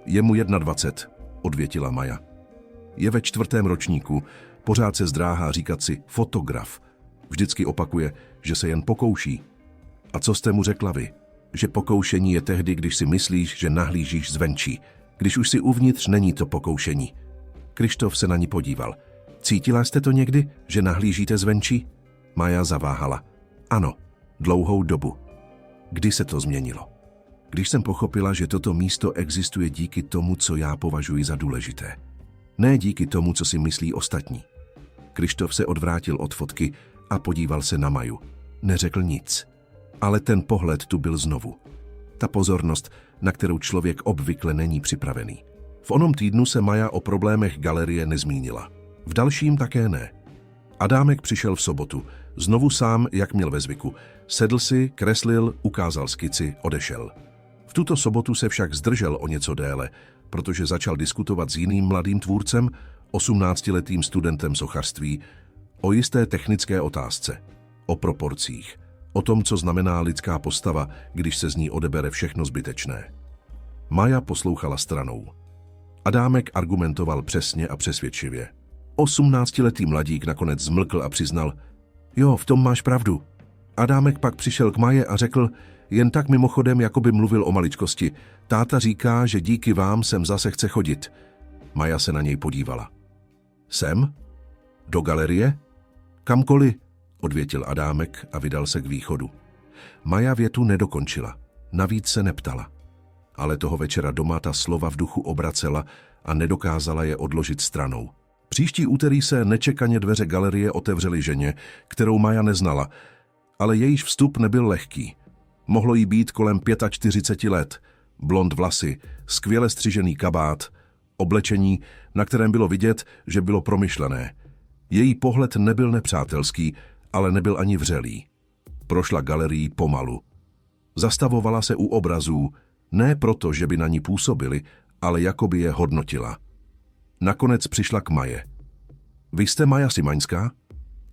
Je mu 21, odvětila Maja. Je ve 4. ročníku, pořád se zdráhá říkat si fotograf. Vždycky opakuje, že se jen pokouší. A co jste mu řekla vy? Že pokoušení je tehdy, když si myslíš, že nahlížíš zvenčí. Když už si uvnitř, není to pokoušení. Kryštof se na ní podíval. Cítila jste to někdy, že nahlížíte zvenčí? Maja zaváhala. Ano, dlouhou dobu. Kdy se to změnilo? Když jsem pochopila, že toto místo existuje díky tomu, co já považuji za důležité. Ne díky tomu, co si myslí ostatní. Kryštof se odvrátil od fotky a podíval se na Maju. Neřekl nic. Ale ten pohled tu byl znovu. Ta pozornost, na kterou člověk obvykle není připravený. V onom týdnu se Maja o problémech galerie nezmínila. V dalším také ne. Adámek přišel v sobotu, znovu sám, jak měl ve zvyku. Sedl si, kreslil, ukázal skici, odešel. V tuto sobotu se však zdržel o něco déle, protože začal diskutovat s jiným mladým tvůrcem, 18letým studentem sochařství, o jisté technické otázce, o proporcích, o tom, co znamená lidská postava, když se z ní odebere všechno zbytečné. Maja poslouchala stranou. Adámek argumentoval přesně a přesvědčivě. 18letý mladík nakonec zmlkl a přiznal, jo, v tom máš pravdu. Adámek pak přišel k Maje a řekl, jen tak mimochodem, jako by mluvil o maličkosti, táta říká, že díky vám sem zase chce chodit. Maja se na něj podívala. Sem? Do galerie? Kamkoliv, odvětil Adámek a vydal se k východu. Maja větu nedokončila, navíc se neptala. Ale toho večera doma ta slova v duchu obracela a nedokázala je odložit stranou. Příští úterý se nečekaně dveře galerie otevřely ženě, kterou Maja neznala, ale jejíž vstup nebyl lehký. Mohlo jí být kolem 45 let, blond vlasy, skvěle střižený kabát, oblečení, na kterém bylo vidět, že bylo promyšlené. Její pohled nebyl nepřátelský, ale nebyl ani vřelý. Prošla galerií pomalu. Zastavovala se u obrazů, ne proto, že by na ní působili, ale jako by je hodnotila. Nakonec přišla k Maje. Vy jste Maja Simaňská?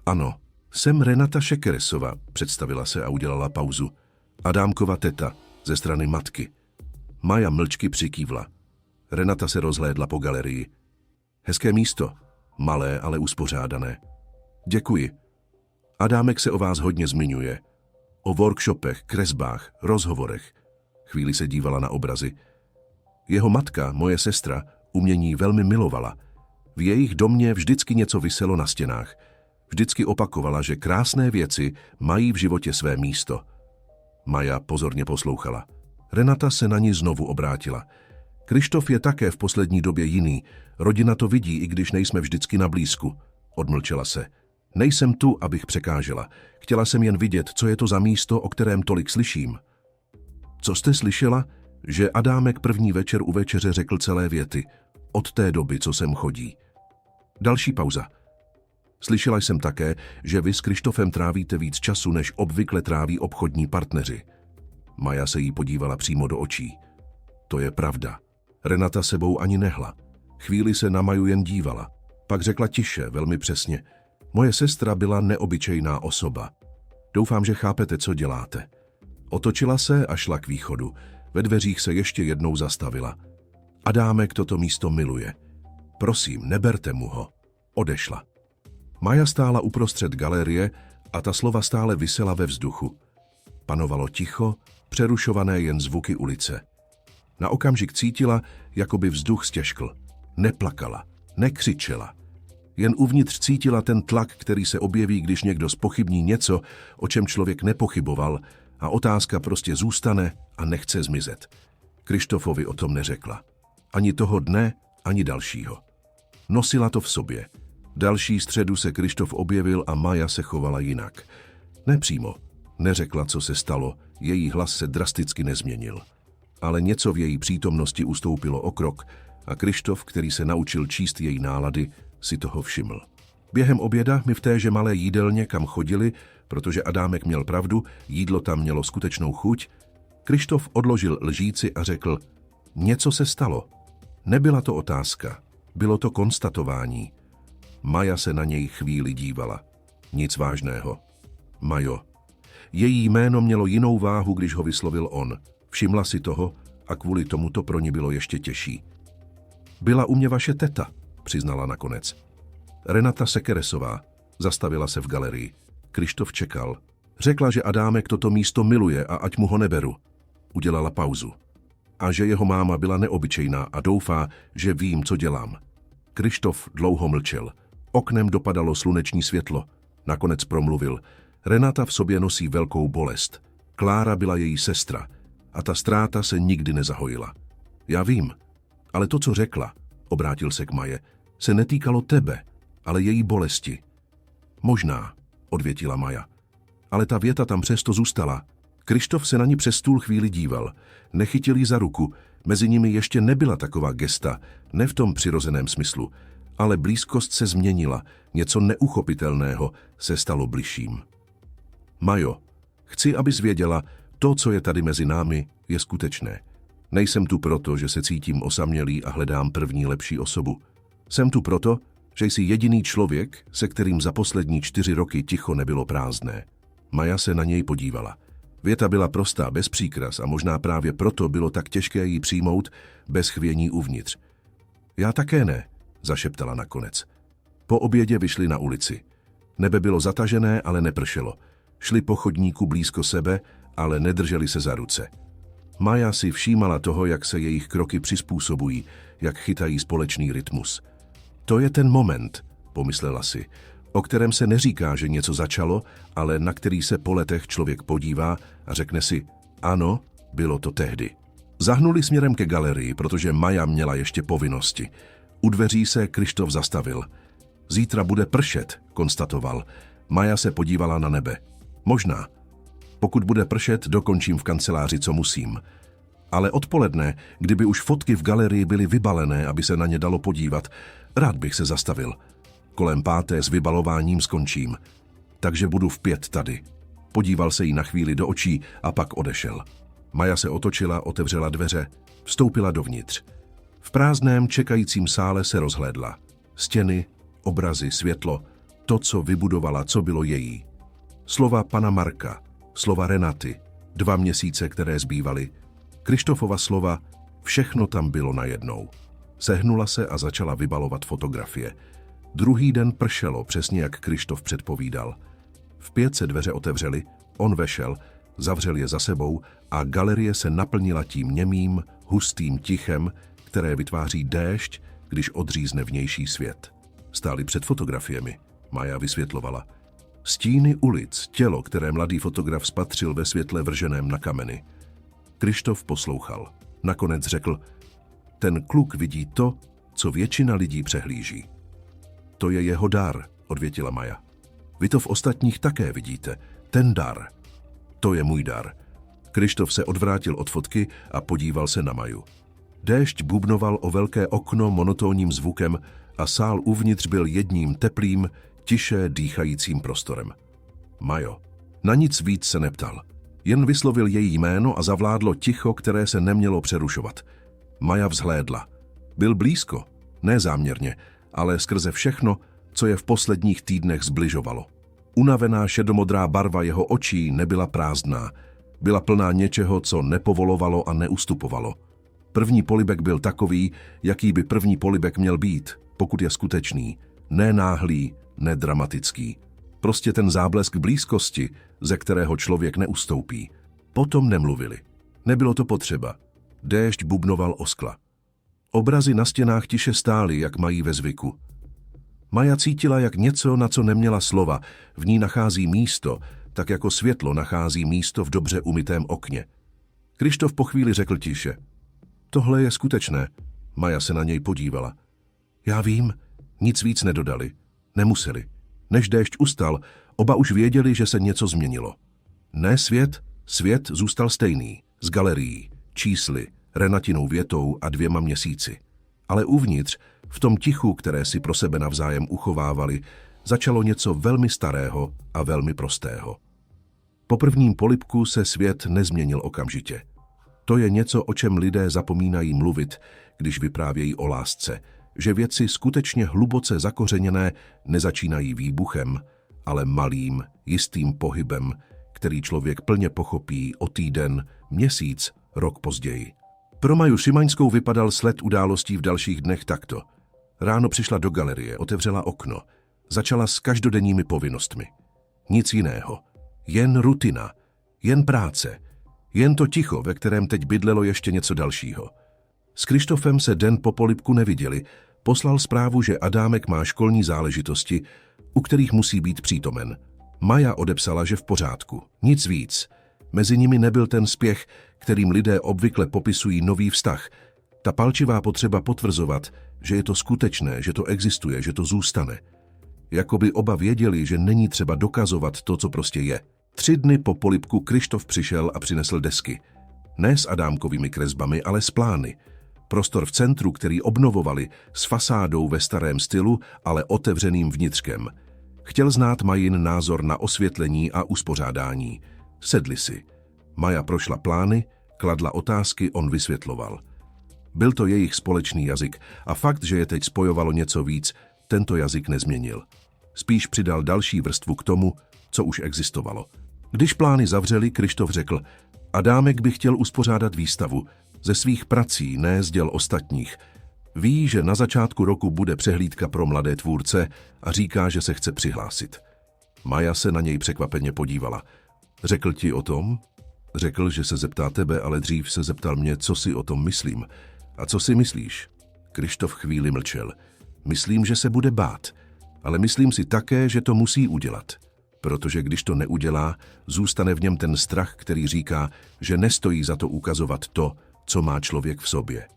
Ano, jsem Renata Šekeresova, představila se a udělala pauzu. Adámkova teta, ze strany matky. Maja mlčky přikývla. Renata se rozhlédla po galerii. Hezké místo, malé, ale uspořádané. Děkuji. Adámek se o vás hodně zmiňuje. O workshopech, kresbách, rozhovorech. Chvíli se dívala na obrazy. Jeho matka, moje sestra, umění velmi milovala. V jejich domě vždycky něco viselo na stěnách. Vždycky opakovala, že krásné věci mají v životě své místo. Maja pozorně poslouchala. Renata se na ní znovu obrátila. Kryštof je také v poslední době jiný. Rodina to vidí, i když nejsme vždycky na blízku. Odmlčela se. Nejsem tu, abych překážela. Chtěla jsem jen vidět, co je to za místo, o kterém tolik slyším. Co jste slyšela? Že Adámek první večer u večeře řekl celé věty. Od té doby, co sem chodí. Další pauza. Slyšela jsem také, že vy s Kryštofem trávíte víc času, než obvykle tráví obchodní partneři. Maja se jí podívala přímo do očí. To je pravda. Renata sebou ani nehla. Chvíli se na Maju jen dívala. Pak řekla tiše, velmi přesně. Moje sestra byla neobyčejná osoba. Doufám, že chápete, co děláte. Otočila se a šla k východu. Ve dveřích se ještě jednou zastavila. Adámek toto místo miluje. Prosím, neberte mu ho. Odešla. Maja stála uprostřed galerie a ta slova stále visela ve vzduchu. Panovalo ticho, přerušované jen zvuky ulice. Na okamžik cítila, jako by vzduch stěžkl. Neplakala, nekřičela. Jen uvnitř cítila ten tlak, který se objeví, když někdo zpochybní něco, o čem člověk nepochyboval, a otázka prostě zůstane a nechce zmizet. Krištofovi o tom neřekla. Ani toho dne, ani dalšího. Nosila to v sobě. Další středu se Krištof objevil a Maja se chovala jinak. Nepřímo. Neřekla, co se stalo, její hlas se drasticky nezměnil. Ale něco v její přítomnosti ustoupilo o krok a Krištof, který se naučil číst její nálady, si toho všiml. Během oběda mi v téže malé jídelně, kam chodili, protože Adámek měl pravdu, jídlo tam mělo skutečnou chuť, Krištof odložil lžíci a řekl, něco se stalo. Nebyla to otázka, bylo to konstatování. Maja se na něj chvíli dívala. Nic vážného. Majo. Její jméno mělo jinou váhu, když ho vyslovil on. Všimla si toho a kvůli tomu to pro ní bylo ještě těžší. Byla u mě vaše teta, přiznala nakonec. Renata Sekeresová. Zastavila se v galerii. Krištof čekal. Řekla, že Adámek toto místo miluje a ať mu ho neberu. Udělala pauzu. A že jeho máma byla neobyčejná a doufá, že vím, co dělám. Krištof dlouho mlčel. Oknem dopadalo sluneční světlo. Nakonec promluvil. Renata v sobě nosí velkou bolest. Klára byla její sestra a ta ztráta se nikdy nezahojila. Já vím, ale to, co řekla, obrátil se k Maje, se netýkalo tebe, ale její bolesti. Možná, odvětila Maja. Ale ta věta tam přesto zůstala. Krištof se na ní přes stůl chvíli díval. Nechytil ji za ruku. Mezi nimi ještě nebyla taková gesta, ne v tom přirozeném smyslu, ale blízkost se změnila, něco neuchopitelného se stalo bližším. Majo, chci, abys věděla, to, co je tady mezi námi, je skutečné. Nejsem tu proto, že se cítím osamělý a hledám první lepší osobu. Jsem tu proto, že jsi jediný člověk, se kterým za poslední 4 roky ticho nebylo prázdné. Maja se na něj podívala. Věta byla prostá, bez příkras a možná právě proto bylo tak těžké ji přijmout bez chvění uvnitř. Já také ne, zašeptala nakonec. Po obědě vyšli na ulici. Nebe bylo zatažené, ale nepršelo. Šli po chodníku blízko sebe, ale nedrželi se za ruce. Maja si všímala toho, jak se jejich kroky přizpůsobují, jak chytají společný rytmus. To je ten moment, pomyslela si, o kterém se neříká, že něco začalo, ale na který se po letech člověk podívá a řekne si, ano, bylo to tehdy. Zahnuli směrem ke galerii, protože Maja měla ještě povinnosti. U dveří se Krištof zastavil. Zítra bude pršet, konstatoval. Maja se podívala na nebe. Možná. Pokud bude pršet, dokončím v kanceláři, co musím. Ale odpoledne, kdyby už fotky v galerii byly vybalené, aby se na ně dalo podívat, rád bych se zastavil. Kolem 5. s vybalováním skončím. Takže budu v 5 tady. Podíval se jí na chvíli do očí a pak odešel. Maja se otočila, otevřela dveře, vstoupila dovnitř. V prázdném čekajícím sále se rozhlédla. Stěny, obrazy, světlo, to, co vybudovala, co bylo její. Slova pana Marka, slova Renaty, 2 měsíce, které zbývaly, Krištofova slova, všechno tam bylo najednou. Sehnula se a začala vybalovat fotografie. Druhý den pršelo, přesně jak Krištof předpovídal. V 5 se dveře otevřely, on vešel, zavřel je za sebou a galerie se naplnila tím němým, hustým tichem, které vytváří déšť, když odřízne vnější svět. Stáli před fotografiemi, Maja vysvětlovala. Stíny ulic, tělo, které mladý fotograf spatřil ve světle vrženém na kameny. Krištof poslouchal. Nakonec řekl, ten kluk vidí to, co většina lidí přehlíží. To je jeho dar, odvětila Maja. Vy to v ostatních také vidíte, ten dar. To je můj dar. Krištof se odvrátil od fotky a podíval se na Maju. Déšť bubnoval o velké okno monotónním zvukem a sál uvnitř byl jedním teplým, tiše dýchajícím prostorem. Majo. Na nic víc se neptal. Jen vyslovil její jméno a zavládlo ticho, které se nemělo přerušovat. Maja vzhlédla. Byl blízko, ne záměrně, ale skrze všechno, co je v posledních týdnech zbližovalo. Unavená šedomodrá barva jeho očí nebyla prázdná. Byla plná něčeho, co nepovolovalo a neustupovalo. První polibek byl takový, jaký by první polibek měl být, pokud je skutečný. Ne náhlý, ne dramatický. Prostě ten záblesk blízkosti, ze kterého člověk neustoupí. Potom nemluvili. Nebylo to potřeba. Déšť bubnoval o skla. Obrazy na stěnách tiše stály, jak mají ve zvyku. Maja cítila, jak něco, na co neměla slova, v ní nachází místo, tak jako světlo nachází místo v dobře umytém okně. Krištof po chvíli řekl tiše. Tohle je skutečné. Maja se na něj podívala. Já vím, nic víc nedodali. Nemuseli. Než déšť ustal, oba už věděli, že se něco změnilo. Ne svět, svět zůstal stejný, s galerií, čísly, Renatinou větou a 2 měsíci. Ale uvnitř, v tom tichu, které si pro sebe navzájem uchovávali, začalo něco velmi starého a velmi prostého. Po prvním polibku se svět nezměnil okamžitě. To je něco, o čem lidé zapomínají mluvit, když vyprávějí o lásce, že věci skutečně hluboce zakořeněné nezačínají výbuchem, ale malým, jistým pohybem, který člověk plně pochopí o týden, měsíc, rok později. Pro Maju Šimaňskou vypadal sled událostí v dalších dnech takto. Ráno přišla do galerie, otevřela okno. Začala s každodenními povinnostmi. Nic jiného. Jen rutina. Jen práce. Jen to ticho, ve kterém teď bydlelo ještě něco dalšího. S Krištofem se den po polibku neviděli. Poslal zprávu, že Adámek má školní záležitosti, u kterých musí být přítomen. Maja odepsala, že v pořádku. Nic víc. Mezi nimi nebyl ten spěch, kterým lidé obvykle popisují nový vztah. Ta palčivá potřeba potvrzovat, že je to skutečné, že to existuje, že to zůstane. Jakoby oba věděli, že není třeba dokazovat to, co prostě je. 3 dny po polibku Krištof přišel a přinesl desky. Ne s Adámkovými kresbami, ale s plány. Prostor v centru, který obnovovali, s fasádou ve starém stylu, ale otevřeným vnitřkem. Chtěl znát Majin názor na osvětlení a uspořádání. Sedli si. Maja prošla plány, kladla otázky, on vysvětloval. Byl to jejich společný jazyk a fakt, že je teď spojovalo něco víc, tento jazyk nezměnil. Spíš přidal další vrstvu k tomu, co už existovalo. Když plány zavřeli, Krištof řekl, Adámek by chtěl uspořádat výstavu. Ze svých prací, ne z děl ostatních. Ví, že na začátku roku bude přehlídka pro mladé tvůrce a říká, že se chce přihlásit. Maja se na něj překvapeně podívala. Řekl ti o tom? Řekl, že se zeptá tebe, ale dřív se zeptal mě, co si o tom myslím. A co si myslíš? Krištof chvíli mlčel. Myslím, že se bude bát, ale myslím si také, že to musí udělat. Protože když to neudělá, zůstane v něm ten strach, který říká, že nestojí za to ukazovat to, co má člověk v sobě.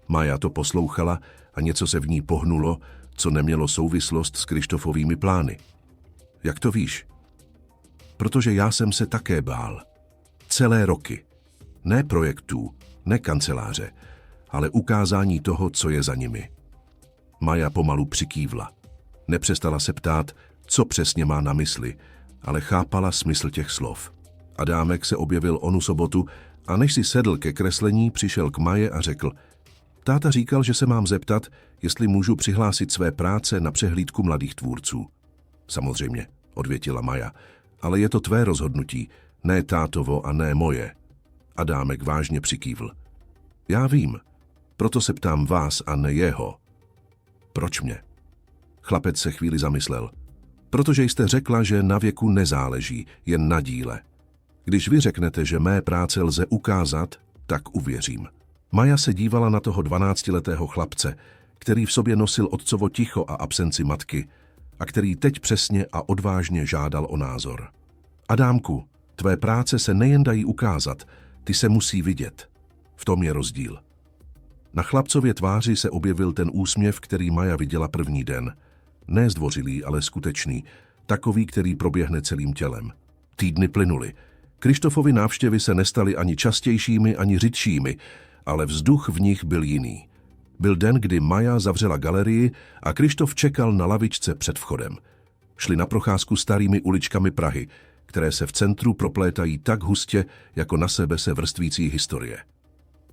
Maja to poslouchala a něco se v ní pohnulo, co nemělo souvislost s Krištofovými plány. Jak to víš? Protože já jsem se také bál. Celé roky. Ne projektů, ne kanceláře, ale ukázání toho, co je za nimi. Maja pomalu přikývla. Nepřestala se ptát, co přesně má na mysli, ale chápala smysl těch slov. Adámek se objevil onu sobotu a než si sedl ke kreslení, přišel k Maje a řekl, táta říkal, že se mám zeptat, jestli můžu přihlásit své práce na přehlídku mladých tvůrců. Samozřejmě, odvětila Maja, ale je to tvé rozhodnutí, ne tátovo a ne moje. Adámek vážně přikývl. Já vím, proto se ptám vás a ne jeho. Proč mě? Chlapec se chvíli zamyslel. Protože jste řekla, že na věku nezáleží, jen na díle. Když vy řeknete, že mé práce lze ukázat, tak uvěřím. Maja se dívala na toho 12letého chlapce, který v sobě nosil otcovo ticho a absenci matky a který teď přesně a odvážně žádal o názor. Adámku, tvé práce se nejen dají ukázat, ty se musí vidět. V tom je rozdíl. Na chlapcově tváři se objevil ten úsměv, který Maja viděla první den. Ne zdvořilý, ale skutečný, takový, který proběhne celým tělem. Týdny plynuly. Krištofovy návštěvy se nestaly ani častějšími, ani řidšími, ale vzduch v nich byl jiný. Byl den, kdy Maja zavřela galerii a Krištof čekal na lavičce před vchodem. Šli na procházku starými uličkami Prahy, které se v centru proplétají tak hustě, jako na sebe se vrstvící historie.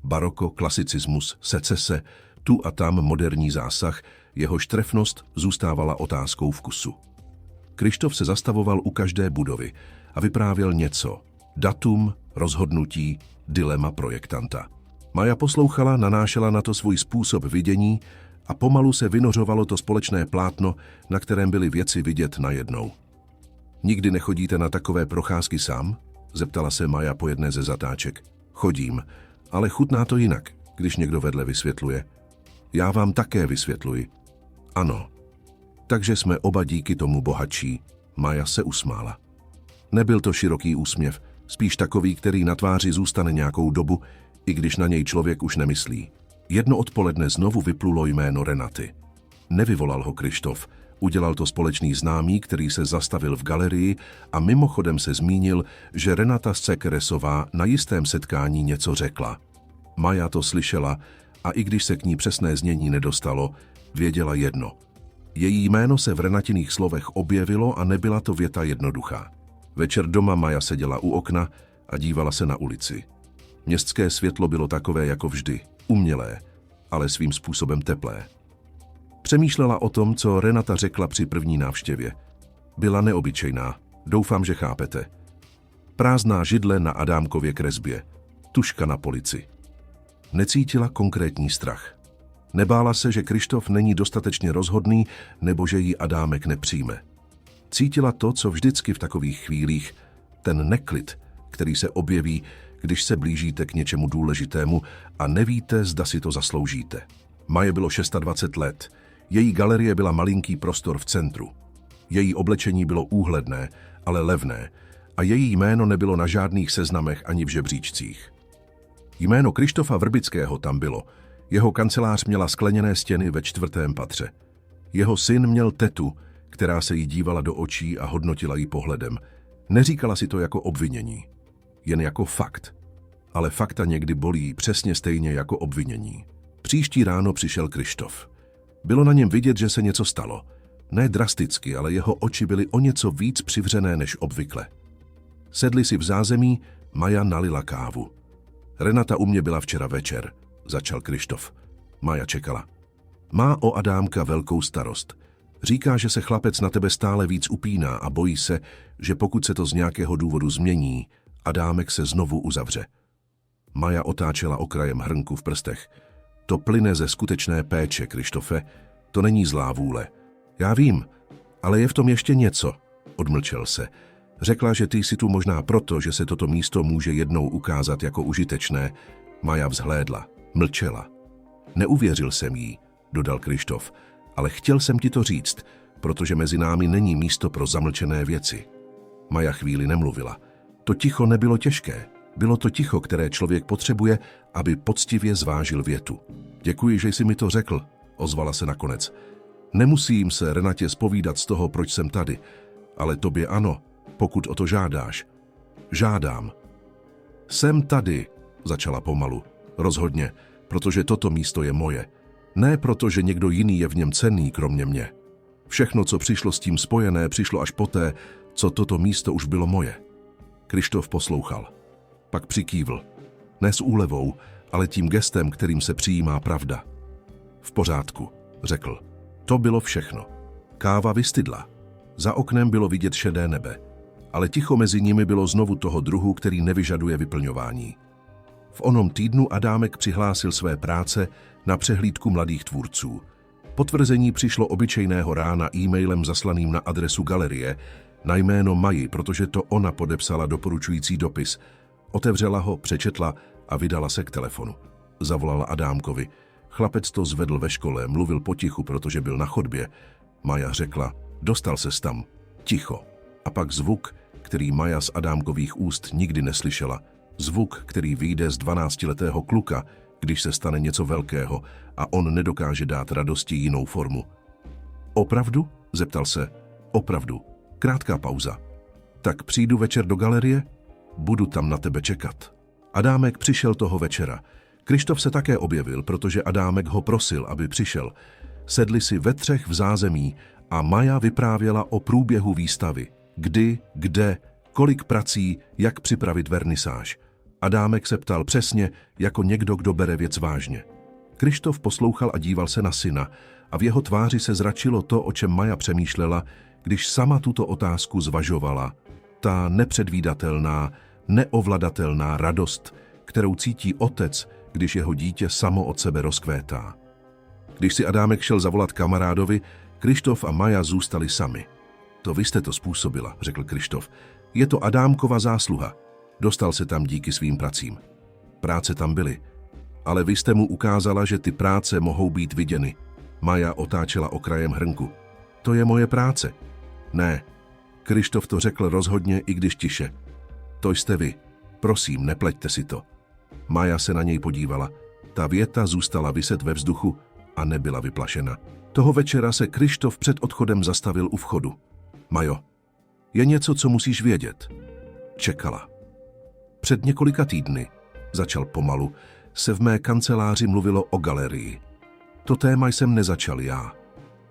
Baroko, klasicismus, secese, tu a tam moderní zásah, jehož trefnost zůstávala otázkou vkusu. Krištof se zastavoval u každé budovy a vyprávěl něco. Datum, rozhodnutí, dilema projektanta. Maja poslouchala, nanášela na to svůj způsob vidění a pomalu se vynořovalo to společné plátno, na kterém byly věci vidět najednou. Nikdy nechodíte na takové procházky sám? Zeptala se Maja po jedné ze zatáček. Chodím, ale chutná to jinak, když někdo vedle vysvětluje. Já vám také vysvětluji. Ano. Takže jsme oba díky tomu bohatší. Maja se usmála. Nebyl to široký úsměv, spíš takový, který na tváři zůstane nějakou dobu, i když na něj člověk už nemyslí. Jedno odpoledne znovu vyplulo jméno Renaty. Nevyvolal ho Krištof, udělal to společný známý, který se zastavil v galerii a mimochodem se zmínil, že Renata Sekeresová na jistém setkání něco řekla. Maja to slyšela a i když se k ní přesné znění nedostalo, věděla jedno. Její jméno se v Renatiných slovech objevilo a nebyla to věta jednoduchá. Večer doma Maja seděla u okna a dívala se na ulici. Městské světlo bylo takové jako vždy, umělé, ale svým způsobem teplé. Přemýšlela o tom, co Renata řekla při první návštěvě. Byla neobyčejná, doufám, že chápete. Prázdná židle na Adámkově kresbě, tužka na polici. Necítila konkrétní strach. Nebála se, že Krištof není dostatečně rozhodný nebo že ji Adámek nepřijme. Cítila to, co vždycky v takových chvílích, ten neklid, který se objeví, když se blížíte k něčemu důležitému a nevíte, zda si to zasloužíte. Maje bylo 26 let. Její galerie byla malinký prostor v centru. Její oblečení bylo úhledné, ale levné a její jméno nebylo na žádných seznamech ani v žebříčcích. Jméno Krištofa Vrbického tam bylo. Jeho kancelář měla skleněné stěny ve 4. patře. Jeho syn měl tetu, která se jí dívala do očí a hodnotila jí pohledem. Neříkala si to jako obvinění, jen jako fakt. Ale fakta někdy bolí přesně stejně jako obvinění. Příští ráno přišel Krištof. Bylo na něm vidět, že se něco stalo. Ne drasticky, ale jeho oči byly o něco víc přivřené než obvykle. Sedli si v zázemí, Maja nalila kávu. Renata u mě byla včera večer, začal Krištof. Maja čekala. Má o Adámka velkou starost. Říká, že se chlapec na tebe stále víc upíná a bojí se, že pokud se to z nějakého důvodu změní, Adámek se znovu uzavře. Maja otáčela okrajem hrnku v prstech. To plyne ze skutečné péče, Krištofe, to není zlá vůle. Já vím, ale je v tom ještě něco, odmlčel se. Řekla, že ty jsi tu možná proto, že se toto místo může jednou ukázat jako užitečné. Maja vzhlédla, mlčela. Neuvěřil jsem jí, dodal Krištof, ale chtěl jsem ti to říct, protože mezi námi není místo pro zamlčené věci. Maja chvíli nemluvila. To ticho nebylo těžké. Bylo to ticho, které člověk potřebuje, aby poctivě zvážil větu. Děkuji, že jsi mi to řekl, ozvala se nakonec. Nemusím se Renatě zpovídat z toho, proč jsem tady, ale tobě ano, pokud o to žádáš. Žádám. Jsem tady, začala pomalu. Rozhodně, protože toto místo je moje. Ne proto, že někdo jiný je v něm cenný, kromě mě. Všechno, co přišlo s tím spojené, přišlo až poté, co toto místo už bylo moje. Krištof poslouchal. Pak přikývl. Ne s úlevou, ale tím gestem, kterým se přijímá pravda. V pořádku, řekl. To bylo všechno. Káva vystydla. Za oknem bylo vidět šedé nebe, ale ticho mezi nimi bylo znovu toho druhu, který nevyžaduje vyplňování. V onom týdnu Adámek přihlásil své práce na přehlídku mladých tvůrců. Potvrzení přišlo obyčejného rána e-mailem zaslaným na adresu galerie, na jméno Maji, protože to ona podepsala doporučující dopis. Otevřela ho, přečetla a vydala se k telefonu. Zavolala Adámkovi. Chlapec to zvedl ve škole, mluvil potichu, protože byl na chodbě. Maja řekla, dostal ses tam. Ticho. A pak zvuk, který Maja z Adámkových úst nikdy neslyšela. Zvuk, který vyjde z 12letého kluka, když se stane něco velkého a on nedokáže dát radosti jinou formu. Opravdu? Zeptal se. Opravdu. Krátká pauza. Tak přijdu večer do galerie? Budu tam na tebe čekat. Adámek přišel toho večera. Krištof se také objevil, protože Adámek ho prosil, aby přišel. Sedli si ve třech v zázemí a Maja vyprávěla o průběhu výstavy. Kdy, kde, kolik prací, jak připravit vernisáž. Adámek se ptal přesně, jako někdo, kdo bere věc vážně. Krištof poslouchal a díval se na syna a v jeho tváři se zračilo to, o čem Maja přemýšlela, když sama tuto otázku zvažovala, ta nepředvídatelná, neovladatelná radost, kterou cítí otec, když jeho dítě samo od sebe rozkvétá. Když si Adámek šel zavolat kamarádovi, Kryštof a Maja zůstali sami. To vy jste to způsobila, řekl Kryštof. Je to Adámkova zásluha. Dostal se tam díky svým pracím. Práce tam byly, ale vy jste mu ukázala, že ty práce mohou být viděny. Maja otáčela okrajem hrnku. To je moje práce. Ne. Kryštof to řekl rozhodně, i když tiše. To jste vy. Prosím, nepleťte si to. Maja se na něj podívala. Ta věta zůstala viset ve vzduchu a nebyla vyplašena. Toho večera se Kryštof před odchodem zastavil u vchodu. Majo, je něco, co musíš vědět. Čekala. Před několika týdny, začal pomalu, se v mé kanceláři mluvilo o galerii. To téma jsem nezačal já.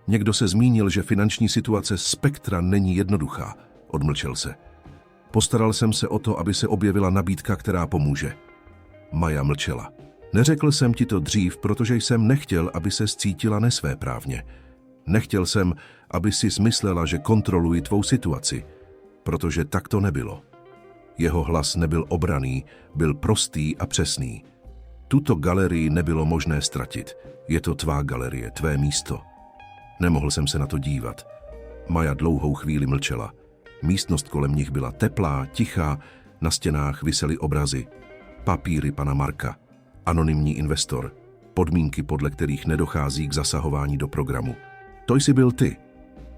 Někdo se zmínil, že finanční situace Spektra není jednoduchá. Odmlčel se. Postaral jsem se o to, aby se objevila nabídka, která pomůže. Maja mlčela. Neřekl jsem ti to dřív, protože jsem nechtěl, aby se cítila nesvéprávně. Nechtěl jsem, aby si smyslela, že kontroluji tvou situaci, protože tak to nebylo. Jeho hlas nebyl obranný, byl prostý a přesný. Tuto galerii nebylo možné ztratit. Je to tvá galerie, tvé místo. Nemohl jsem se na to dívat. Maja dlouhou chvíli mlčela. Místnost kolem nich byla teplá, tichá, na stěnách visely obrazy. Papíry pana Marka, anonymní investor, podmínky, podle kterých nedochází k zasahování do programu. To jsi byl ty.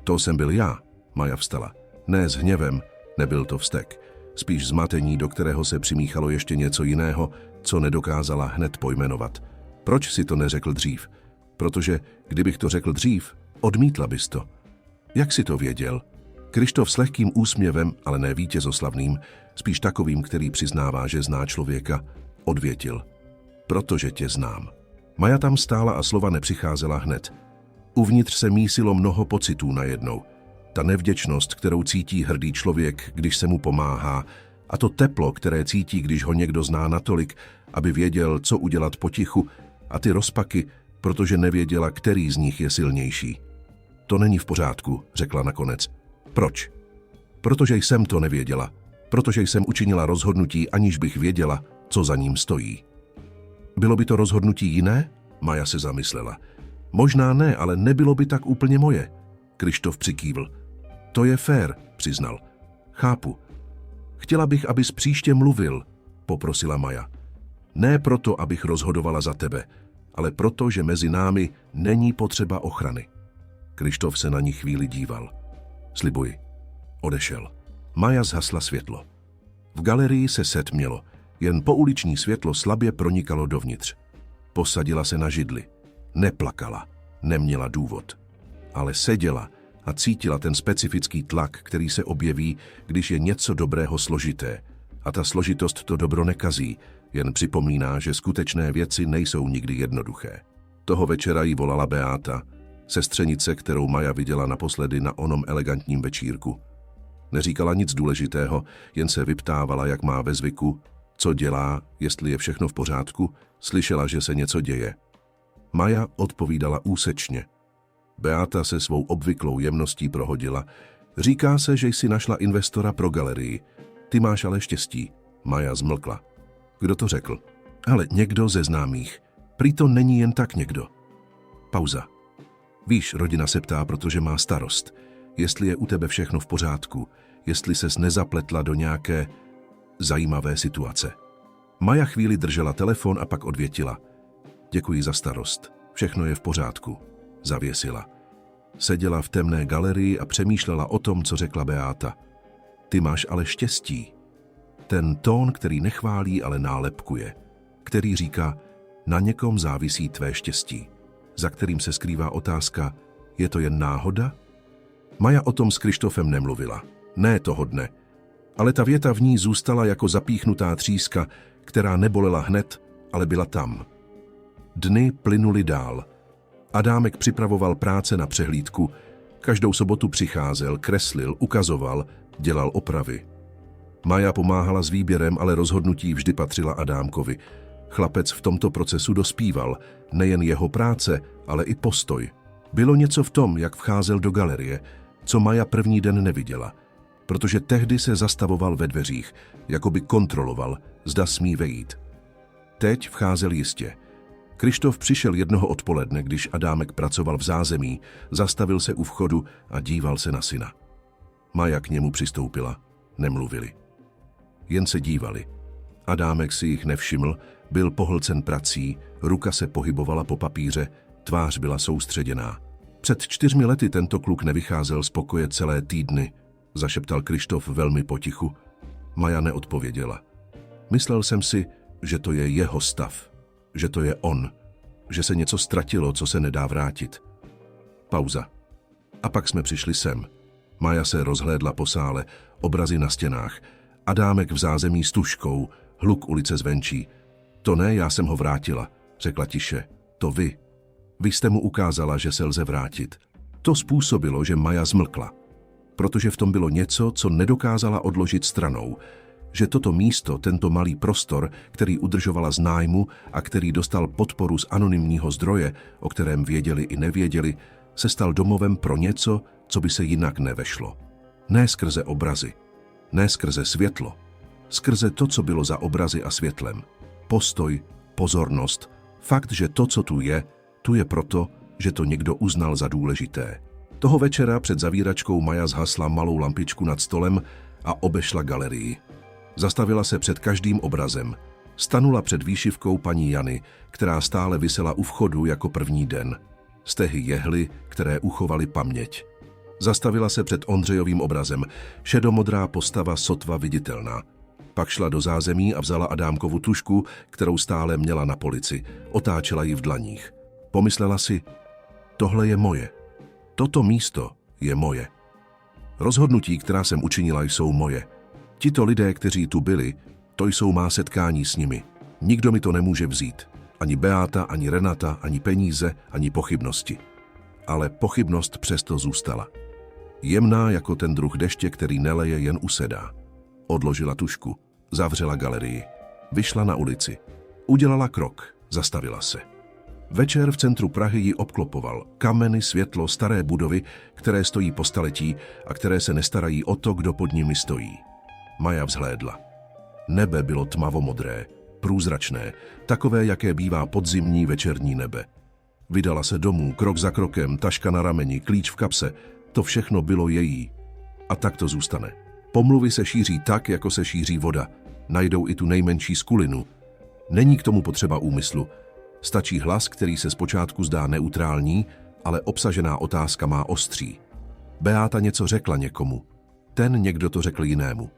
To jsem byl já, Maja vstala. Ne s hněvem, nebyl to vztek. Spíš zmatení, do kterého se přimíchalo ještě něco jiného, co nedokázala hned pojmenovat. Proč si to neřekl dřív? Protože, kdybych to řekl dřív, odmítla bys to. Jak si to věděl? Kryštof s lehkým úsměvem, ale ne vítězoslavným, spíš takovým, který přiznává, že zná člověka, odvětil. Protože tě znám. Maja tam stála a slova nepřicházela hned. Uvnitř se mísilo mnoho pocitů najednou. Ta nevděčnost, kterou cítí hrdý člověk, když se mu pomáhá, a to teplo, které cítí, když ho někdo zná natolik, aby věděl, co udělat potichu, a ty rozpaky, protože nevěděla, který z nich je silnější. To není v pořádku, řekla nakonec. Proč? Protože jsem to nevěděla. Protože jsem učinila rozhodnutí, aniž bych věděla, co za ním stojí. Bylo by to rozhodnutí jiné? Maja se zamyslela. Možná ne, ale nebylo by tak úplně moje. Kryštof přikývl. To je fér, přiznal. Chápu. Chtěla bych, abys příště mluvil, poprosila Maja. Ne proto, abych rozhodovala za tebe, ale proto, že mezi námi není potřeba ochrany. Kryštof se na ní chvíli díval. Slibuji. Odešel. Maja zhasla světlo. V galerii se setmělo, jen pouliční světlo slabě pronikalo dovnitř. Posadila se na židli. Neplakala, neměla důvod. Ale seděla a cítila ten specifický tlak, který se objeví, když je něco dobrého složité. A ta složitost to dobro nekazí, jen připomíná, že skutečné věci nejsou nikdy jednoduché. Toho večera jí volala Beáta, sestřenice, kterou Maja viděla naposledy na onom elegantním večírku. Neříkala nic důležitého, jen se vyptávala, jak má ve zvyku, co dělá, jestli je všechno v pořádku, slyšela, že se něco děje. Maja odpovídala úsečně. Beáta se svou obvyklou jemností prohodila. Říká se, že jsi našla investora pro galerii. Ty máš ale štěstí. Maja zmlkla. Kdo to řekl? Ale někdo ze známých. Prý to není jen tak někdo. Pauza. Víš, rodina se ptá, protože má starost. Jestli je u tebe všechno v pořádku, jestli ses nezapletla do nějaké zajímavé situace. Maja chvíli držela telefon a pak odvětila. Děkuji za starost. Všechno je v pořádku. Zavěsila. Seděla v temné galerii a přemýšlela o tom, co řekla Beáta. Ty máš ale štěstí. Ten tón, který nechválí, ale nálepkuje. Který říká, na někom závisí tvé štěstí. Za kterým se skrývá otázka, je to jen náhoda? Maja o tom s Kryštofem nemluvila. Ne toho dne. Ale ta věta v ní zůstala jako zapíchnutá tříska, která nebolela hned, ale byla tam. Dny plynuly dál. Adámek připravoval práce na přehlídku. Každou sobotu přicházel, kreslil, ukazoval, dělal opravy. Maja pomáhala s výběrem, ale rozhodnutí vždy patřila Adámkovi. Chlapec v tomto procesu dospíval, nejen jeho práce, ale i postoj. Bylo něco v tom, jak vcházel do galerie, co Maja první den neviděla, protože tehdy se zastavoval ve dveřích, jako by kontroloval, zda smí vejít. Teď vcházel jistě. Krištof přišel jednoho odpoledne, když Adámek pracoval v zázemí, zastavil se u vchodu a díval se na syna. Maja k němu přistoupila. Nemluvili. Jen se dívali. Adámek si jich nevšiml, byl pohlcen prací, ruka se pohybovala po papíře, tvář byla soustředěná. Před 4 lety tento kluk nevycházel z pokoje celé týdny, zašeptal Krištof velmi potichu. Maja neodpověděla. Myslel jsem si, že to je jeho stav, že to je on, že se něco ztratilo, co se nedá vrátit. Pauza. A pak jsme přišli sem. Maja se rozhlédla po sále, obrazy na stěnách, Adámek v zázemí s tužkou, hluk ulice zvenčí. To ne, já jsem ho vrátila, řekla tiše. To vy. Vy jste mu ukázala, že se lze vrátit. To způsobilo, že Maja zmlkla, protože v tom bylo něco, co nedokázala odložit stranou, že toto místo, tento malý prostor, který udržovala z nájmu a který dostal podporu z anonymního zdroje, o kterém věděli i nevěděli, se stal domovem pro něco, co by se jinak nevešlo. Ne skrze obrazy, ne skrze světlo, skrze to, co bylo za obrazy a světlem. Postoj, pozornost, fakt, že to, co tu je proto, že to někdo uznal za důležité. Toho večera před zavíračkou Maja zhasla malou lampičku nad stolem a obešla galerii. Zastavila se před každým obrazem. Stanula před výšivkou paní Jany, která stále visela u vchodu jako první den. Stehy jehly, které uchovaly paměť. Zastavila se před Ondřejovým obrazem, šedomodrá postava sotva viditelná. Pak šla do zázemí a vzala Adámkovu tužku, kterou stále měla na polici. Otáčela ji v dlaních. Pomyslela si, tohle je moje. Toto místo je moje. Rozhodnutí, která jsem učinila, jsou moje. Tito lidé, kteří tu byli, to jsou má setkání s nimi. Nikdo mi to nemůže vzít. Ani Beáta, ani Renata, ani peníze, ani pochybnosti. Ale pochybnost přesto zůstala. Jemná jako ten druh deště, který neleje, jen usedá. Odložila tužku, zavřela galerii. Vyšla na ulici. Udělala krok, zastavila se. Večer v centru Prahy ji obklopoval. Kameny, světlo, staré budovy, které stojí po staletí a které se nestarají o to, kdo pod nimi stojí. Maja vzhlédla. Nebe bylo tmavomodré, průzračné, takové, jaké bývá podzimní večerní nebe. Vydala se domů, krok za krokem, taška na rameni, klíč v kapse. To všechno bylo její. A tak to zůstane. Pomluvy se šíří tak, jako se šíří voda. Najdou i tu nejmenší skulinu. Není k tomu potřeba úmyslu. Stačí hlas, který se zpočátku zdá neutrální, ale obsažená otázka má ostří. Beáta něco řekla někomu. Ten někdo to řekl jinému.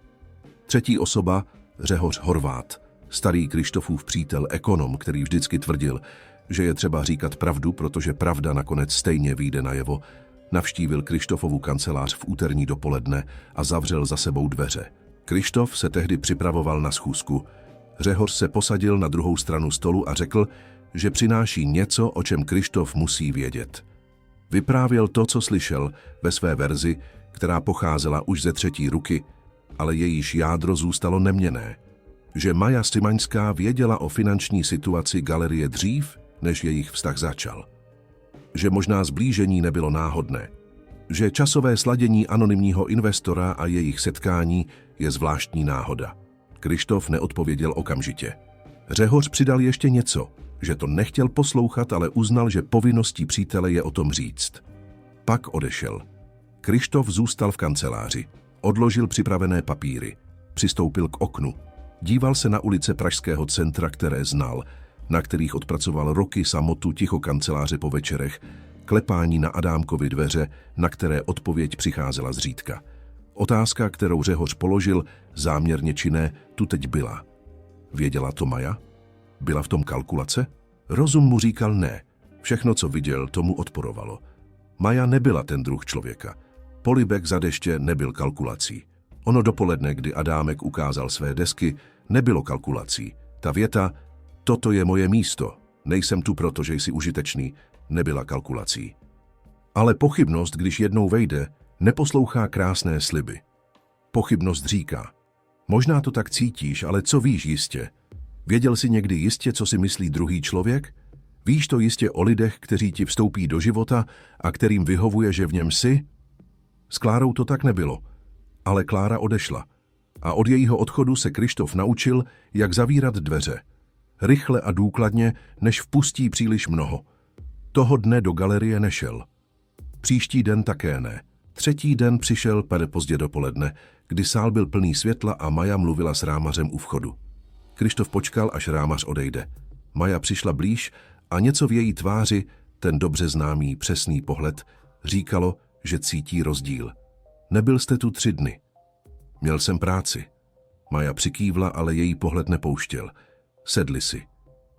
Třetí osoba, Řehoř Horvát, starý Krištofův přítel, ekonom, který vždycky tvrdil, že je třeba říkat pravdu, protože pravda nakonec stejně vyjde najevo, navštívil Krištofovu kancelář v úterní dopoledne a zavřel za sebou dveře. Krištof se tehdy připravoval na schůzku. Řehoř se posadil na druhou stranu stolu a řekl, že přináší něco, o čem Krištof musí vědět. Vyprávěl to, co slyšel, ve své verzi, která pocházela už ze třetí ruky, ale jejíž jádro zůstalo neměnné. Že Maja Szymańská věděla o finanční situaci galerie dřív, než jejich vztah začal. Že možná zblížení nebylo náhodné. Že časové sladění anonymního investora a jejich setkání je zvláštní náhoda. Krištof neodpověděl okamžitě. Řehoř přidal ještě něco, že to nechtěl poslouchat, ale uznal, že povinností přítele je o tom říct. Pak odešel. Krištof zůstal v kanceláři. Odložil připravené papíry. Přistoupil k oknu. Díval se na ulice pražského centra, které znal, na kterých odpracoval roky samotu ticho kanceláře po večerech, klepání na Adámkovy dveře, na které odpověď přicházela zřídka. Otázka, kterou Řehoř položil, záměrně či ne, tu teď byla. Věděla to Maja? Byla v tom kalkulace? Rozum mu říkal ne. Všechno, co viděl, tomu odporovalo. Maja nebyla ten druh člověka. Polibek za deště nebyl kalkulací. Ono dopoledne, kdy Adámek ukázal své desky, nebylo kalkulací. Ta věta, toto je moje místo, nejsem tu proto, že jsi užitečný, nebyla kalkulací. Ale pochybnost, když jednou vejde, neposlouchá krásné sliby. Pochybnost říká, možná to tak cítíš, ale co víš jistě? Věděl jsi někdy jistě, co si myslí druhý člověk? Víš to jistě o lidech, kteří ti vstoupí do života a kterým vyhovuje, že v něm jsi? S Klárou to tak nebylo, ale Klára odešla. A od jejího odchodu se Kryštof naučil, jak zavírat dveře. Rychle a důkladně, než vpustí příliš mnoho. Toho dne do galerie nešel. Příští den také ne. Třetí den přišel pozdě dopoledne, kdy sál byl plný světla a Maja mluvila s rámařem u vchodu. Kryštof počkal, až rámař odejde. Maja přišla blíž a něco v její tváři, ten dobře známý přesný pohled, říkalo, že cítí rozdíl. Nebyl jste tu 3 dny. Měl jsem práci. Maja přikývla, ale její pohled nepouštěl. Sedli si.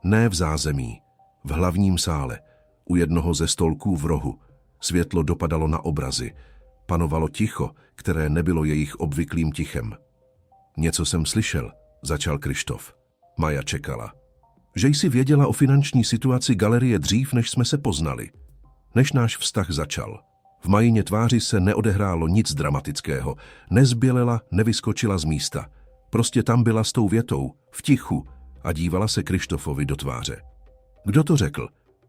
Ne v zázemí, v hlavním sále, u jednoho ze stolků v rohu. Světlo dopadalo na obrazy. Panovalo ticho, které nebylo jejich obvyklým tichem. Něco jsem slyšel, začal Kryštof. Maja čekala. Že jsi věděla o finanční situaci galerie dřív, než jsme se poznali. Než náš vztah začal. V Majině tváři se neodehrálo nic dramatického. Nezbělela, nevyskočila z místa. Prostě tam byla s tou větou, v tichu, a dívala se Kryštofovi do tváře. Kdo to řekl?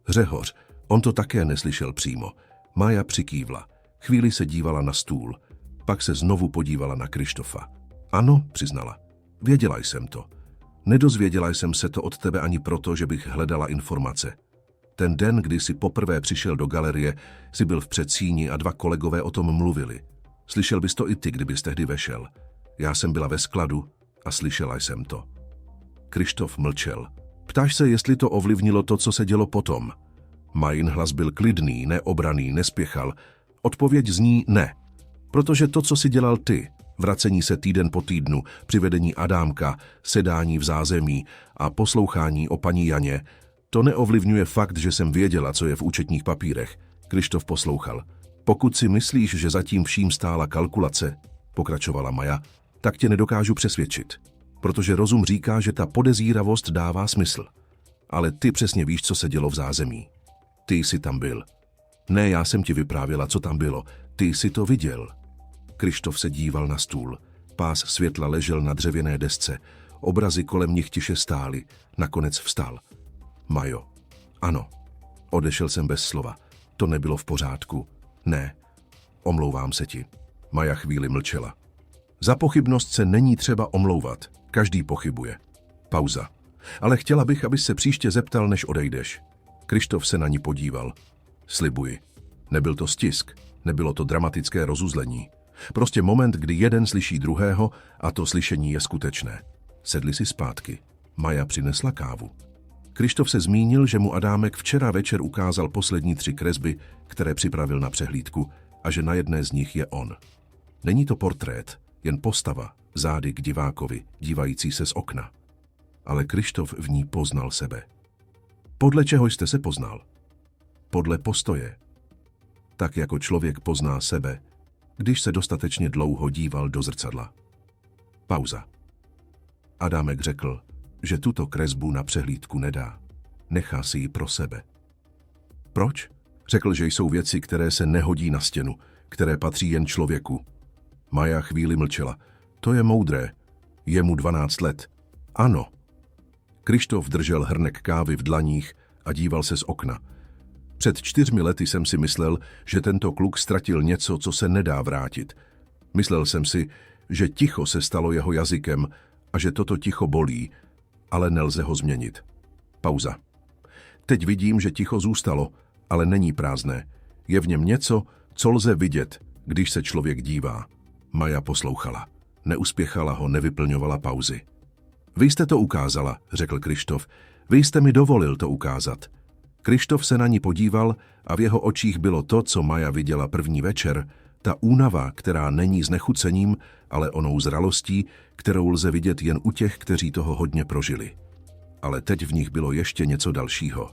Řehoř. On to také neslyšel přímo. Maja přikývla. Chvíli se dívala na stůl. Pak se znovu podívala na Kryštofa. Ano, přiznala. Věděla jsem to. Nedozvěděla jsem se to od tebe ani proto, že bych hledala informace. Ten den, kdy jsi poprvé přišel do galerie, jsi byl v předsíni a 2 kolegové o tom mluvili. Slyšel bys to i ty, kdybys tehdy vešel. Já jsem byla ve skladu a slyšela jsem to. Kryštof mlčel. Ptáš se, jestli to ovlivnilo to, co se dělo potom. Majin hlas byl klidný, neobraný, nespěchal. Odpověď zní ne. Protože to, co si dělal ty, vracení se týden po týdnu, přivedení Adámka, sedání v zázemí a poslouchání o paní Janě, to neovlivňuje fakt, že jsem věděla, co je v účetních papírech. Kryštof poslouchal. Pokud si myslíš, že zatím vším stála kalkulace, pokračovala Maja, tak tě nedokážu přesvědčit. Protože rozum říká, že ta podezíravost dává smysl. Ale ty přesně víš, co se dělo v zázemí. Ty jsi tam byl. Ne, já jsem ti vyprávěla, co tam bylo. Ty jsi to viděl. Kryštof se díval na stůl. Pás světla ležel na dřevěné desce. Obrazy kolem nich tiše stály. Nakonec vstal. Majo. Ano. Odešel jsem bez slova. To nebylo v pořádku. Ne. Omlouvám se ti. Maja chvíli mlčela. Za pochybnost se není třeba omlouvat. Každý pochybuje. Pauza. Ale chtěla bych, abys se příště zeptal, než odejdeš. Kryštof se na ní podíval. Slibuji. Nebyl to stisk. Nebylo to dramatické rozuzlení. Prostě moment, kdy jeden slyší druhého a to slyšení je skutečné. Sedli si zpátky. Maja přinesla kávu. Kryštof se zmínil, že mu Adámek včera večer ukázal poslední 3 kresby, které připravil na přehlídku, a že na jedné z nich je on. Není to portrét, jen postava, zády k divákovi, dívající se z okna. Ale Kryštof v ní poznal sebe. Podle čeho jste se poznal? Podle postoje. Tak jako člověk pozná sebe, když se dostatečně dlouho díval do zrcadla. Pauza. Adámek řekl, že tuto kresbu na přehlídku nedá. Nechá si ji pro sebe. Proč? Řekl, že jsou věci, které se nehodí na stěnu, které patří jen člověku. Maja chvíli mlčela. To je moudré. Je mu 12 let. Ano. Kryštof držel hrnek kávy v dlaních a díval se z okna. Před 4 lety jsem si myslel, že tento kluk ztratil něco, co se nedá vrátit. Myslel jsem si, že ticho se stalo jeho jazykem a že toto ticho bolí, ale nelze ho změnit. Pauza. Teď vidím, že ticho zůstalo, ale není prázdné. Je v něm něco, co lze vidět, když se člověk dívá. Maja poslouchala. Neuspěchala ho, nevyplňovala pauzy. Vy jste to ukázala, řekl Kryštof. Vy jste mi dovolil to ukázat. Kryštof se na ní podíval a v jeho očích bylo to, co Maja viděla první večer, ta únava, která není znechucením, ale onou zralostí, kterou lze vidět jen u těch, kteří toho hodně prožili. Ale teď v nich bylo ještě něco dalšího.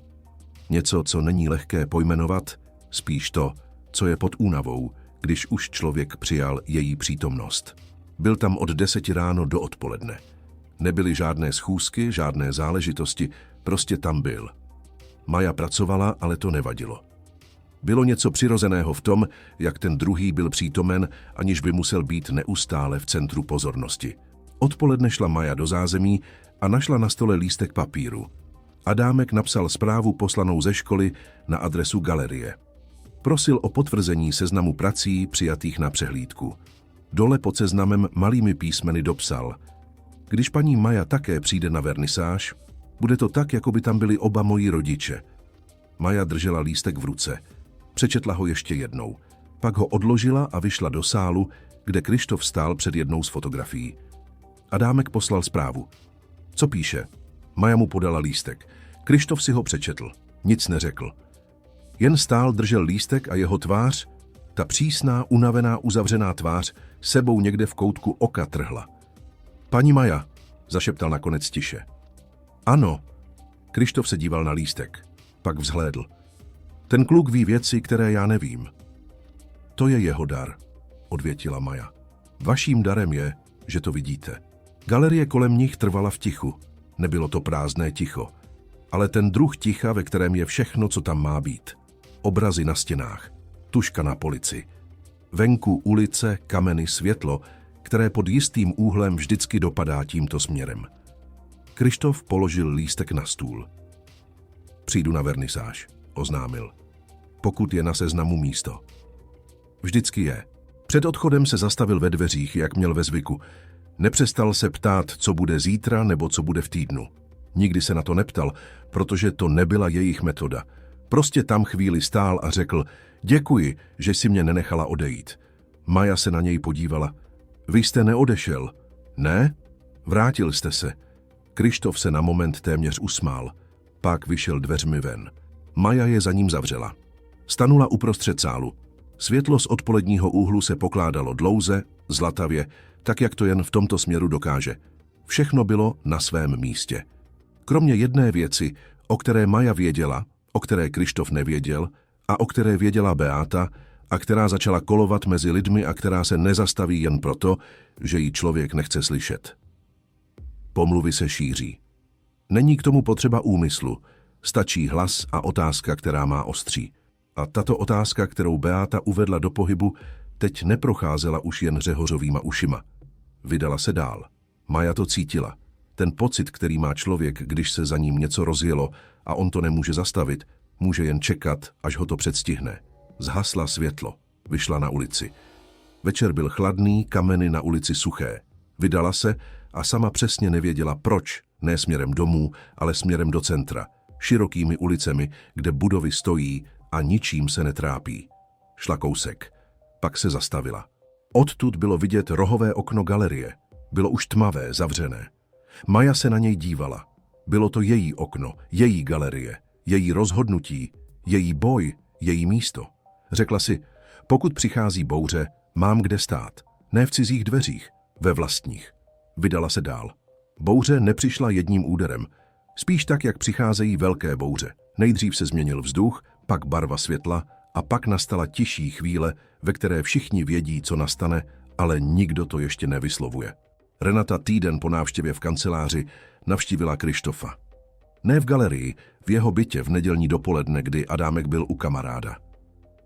Něco, co není lehké pojmenovat, spíš to, co je pod únavou, když už člověk přijal její přítomnost. Byl tam od 10 ráno do odpoledne. Nebyly žádné schůzky, žádné záležitosti, prostě tam byl. Maja pracovala, ale to nevadilo. Bylo něco přirozeného v tom, jak ten druhý byl přítomen, aniž by musel být neustále v centru pozornosti. Odpoledne šla Maja do zázemí a našla na stole lístek papíru. Adámek napsal zprávu poslanou ze školy na adresu galerie. Prosil o potvrzení seznamu prací přijatých na přehlídku. Dole pod seznamem malými písmeny dopsal: když paní Maja také přijde na vernisáž, bude to tak, jako by tam byli oba moji rodiče. Maja držela lístek v ruce. Přečetla ho ještě jednou. Pak ho odložila a vyšla do sálu, kde Kryštof stál před jednou z fotografií. Adámek poslal zprávu. Co píše? Maja mu podala lístek. Kryštof si ho přečetl. Nic neřekl. Jen stál, držel lístek a jeho tvář, ta přísná, unavená, uzavřená tvář, sebou někde v koutku oka trhla. Paní Maja, zašeptal nakonec tiše. Ano. Kryštof se díval na lístek. Pak vzhlédl. Ten kluk ví věci, které já nevím. To je jeho dar, odvětila Maja. Vaším darem je, že to vidíte. Galerie kolem nich trvala v tichu. Nebylo to prázdné ticho, ale ten druh ticha, ve kterém je všechno, co tam má být. Obrazy na stěnách, tužka na polici. Venku ulice, kameny, světlo, které pod jistým úhlem vždycky dopadá tímto směrem. Kryštof položil lístek na stůl. Přijdu na vernisáž, oznámil. Pokud je na seznamu místo. Vždycky je. Před odchodem se zastavil ve dveřích, jak měl ve zvyku. Nepřestal se ptát, co bude zítra nebo co bude v týdnu. Nikdy se na to neptal, protože to nebyla jejich metoda. Prostě tam chvíli stál a řekl: děkuji, že si mě nenechala odejít. Maja se na něj podívala. Vy jste neodešel. Ne? Vrátil jste se. Kryštof se na moment téměř usmál. Pak vyšel dveřmi ven. Maja je za ním zavřela. Stanula uprostřed sálu. Světlo z odpoledního úhlu se pokládalo dlouze, zlatavě, tak jak to jen v tomto směru dokáže. Všechno bylo na svém místě. Kromě jedné věci, o které Maja věděla, o které Kryštof nevěděl a o které věděla Beáta a která začala kolovat mezi lidmi a která se nezastaví jen proto, že ji člověk nechce slyšet. Pomluvy se šíří. Není k tomu potřeba úmyslu, stačí hlas a otázka, která má ostří. A tato otázka, kterou Beáta uvedla do pohybu, teď neprocházela už jen Řehořovýma ušima. Vydala se dál. Maja to cítila. Ten pocit, který má člověk, když se za ním něco rozjelo a on to nemůže zastavit, může jen čekat, až ho to předstihne. Zhasla světlo. Vyšla na ulici. Večer byl chladný, kameny na ulici suché. Vydala se a sama přesně nevěděla proč, ne směrem domů, ale směrem do centra, širokými ulicemi, kde budovy stojí a ničím se netrápí. Šla kousek. Pak se zastavila. Odtud bylo vidět rohové okno galerie. Bylo už tmavé, zavřené. Maja se na něj dívala. Bylo to její okno, její galerie, její rozhodnutí, její boj, její místo. Řekla si, pokud přichází bouře, mám kde stát. Ne v cizích dveřích, ve vlastních. Vydala se dál. Bouře nepřišla jedním úderem. Spíš tak, jak přicházejí velké bouře. Nejdřív se změnil vzduch, pak barva světla a pak nastala tišší chvíle, ve které všichni vědí, co nastane, ale nikdo to ještě nevyslovuje. Renata týden po návštěvě v kanceláři navštívila Kryštofa. Ne v galerii, v jeho bytě v nedělní dopoledne, kdy Adámek byl u kamaráda.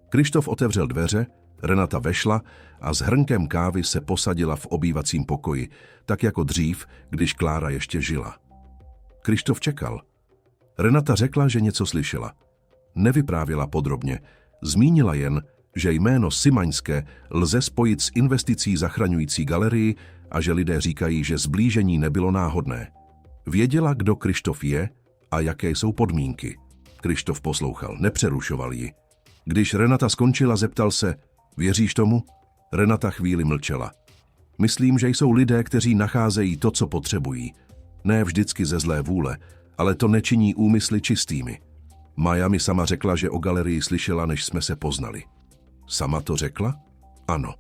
Kryštof otevřel dveře, Renata vešla a s hrnkem kávy se posadila v obývacím pokoji, tak jako dřív, když Klára ještě žila. Kryštof čekal. Renata řekla, že něco slyšela. Nevyprávěla podrobně, zmínila jen, že jméno Simaňské lze spojit s investicí zachraňující galerii a že lidé říkají, že zblížení nebylo náhodné. Věděla, kdo Kryštof je a jaké jsou podmínky. Kryštof poslouchal, nepřerušoval ji. Když Renata skončila, zeptal se, věříš tomu? Renata chvíli mlčela. Myslím, že jsou lidé, kteří nacházejí to, co potřebují. Ne vždycky ze zlé vůle, ale to nečiní úmysly čistými. Maja mi sama řekla, že o galerii slyšela, než jsme se poznali. Sama to řekla? Ano.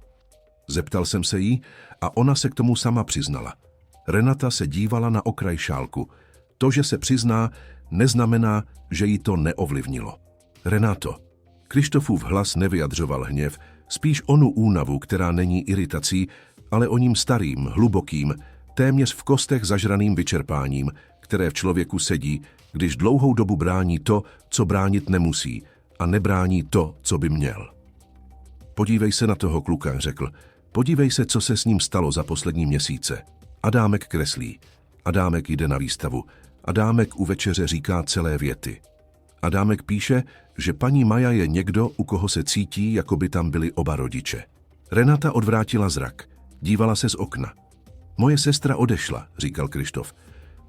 Zeptal jsem se jí a ona se k tomu sama přiznala. Renata se dívala na okraj šálku. To, že se přizná, neznamená, že jí to neovlivnilo. Renato. Kryštofův hlas nevyjadřoval hněv, spíš onu únavu, která není iritací, ale o ním starým, hlubokým, téměř v kostech zažraným vyčerpáním, které v člověku sedí, když dlouhou dobu brání to, co bránit nemusí, a nebrání to, co by měl. Podívej se na toho kluka, řekl. Podívej se, co se s ním stalo za poslední měsíce. Adámek kreslí. Adámek jde na výstavu. Adámek u večeře říká celé věty. Adámek píše, že paní Maja je někdo, u koho se cítí, jako by tam byli oba rodiče. Renata odvrátila zrak. Dívala se z okna. Moje sestra odešla, říkal Kryštof.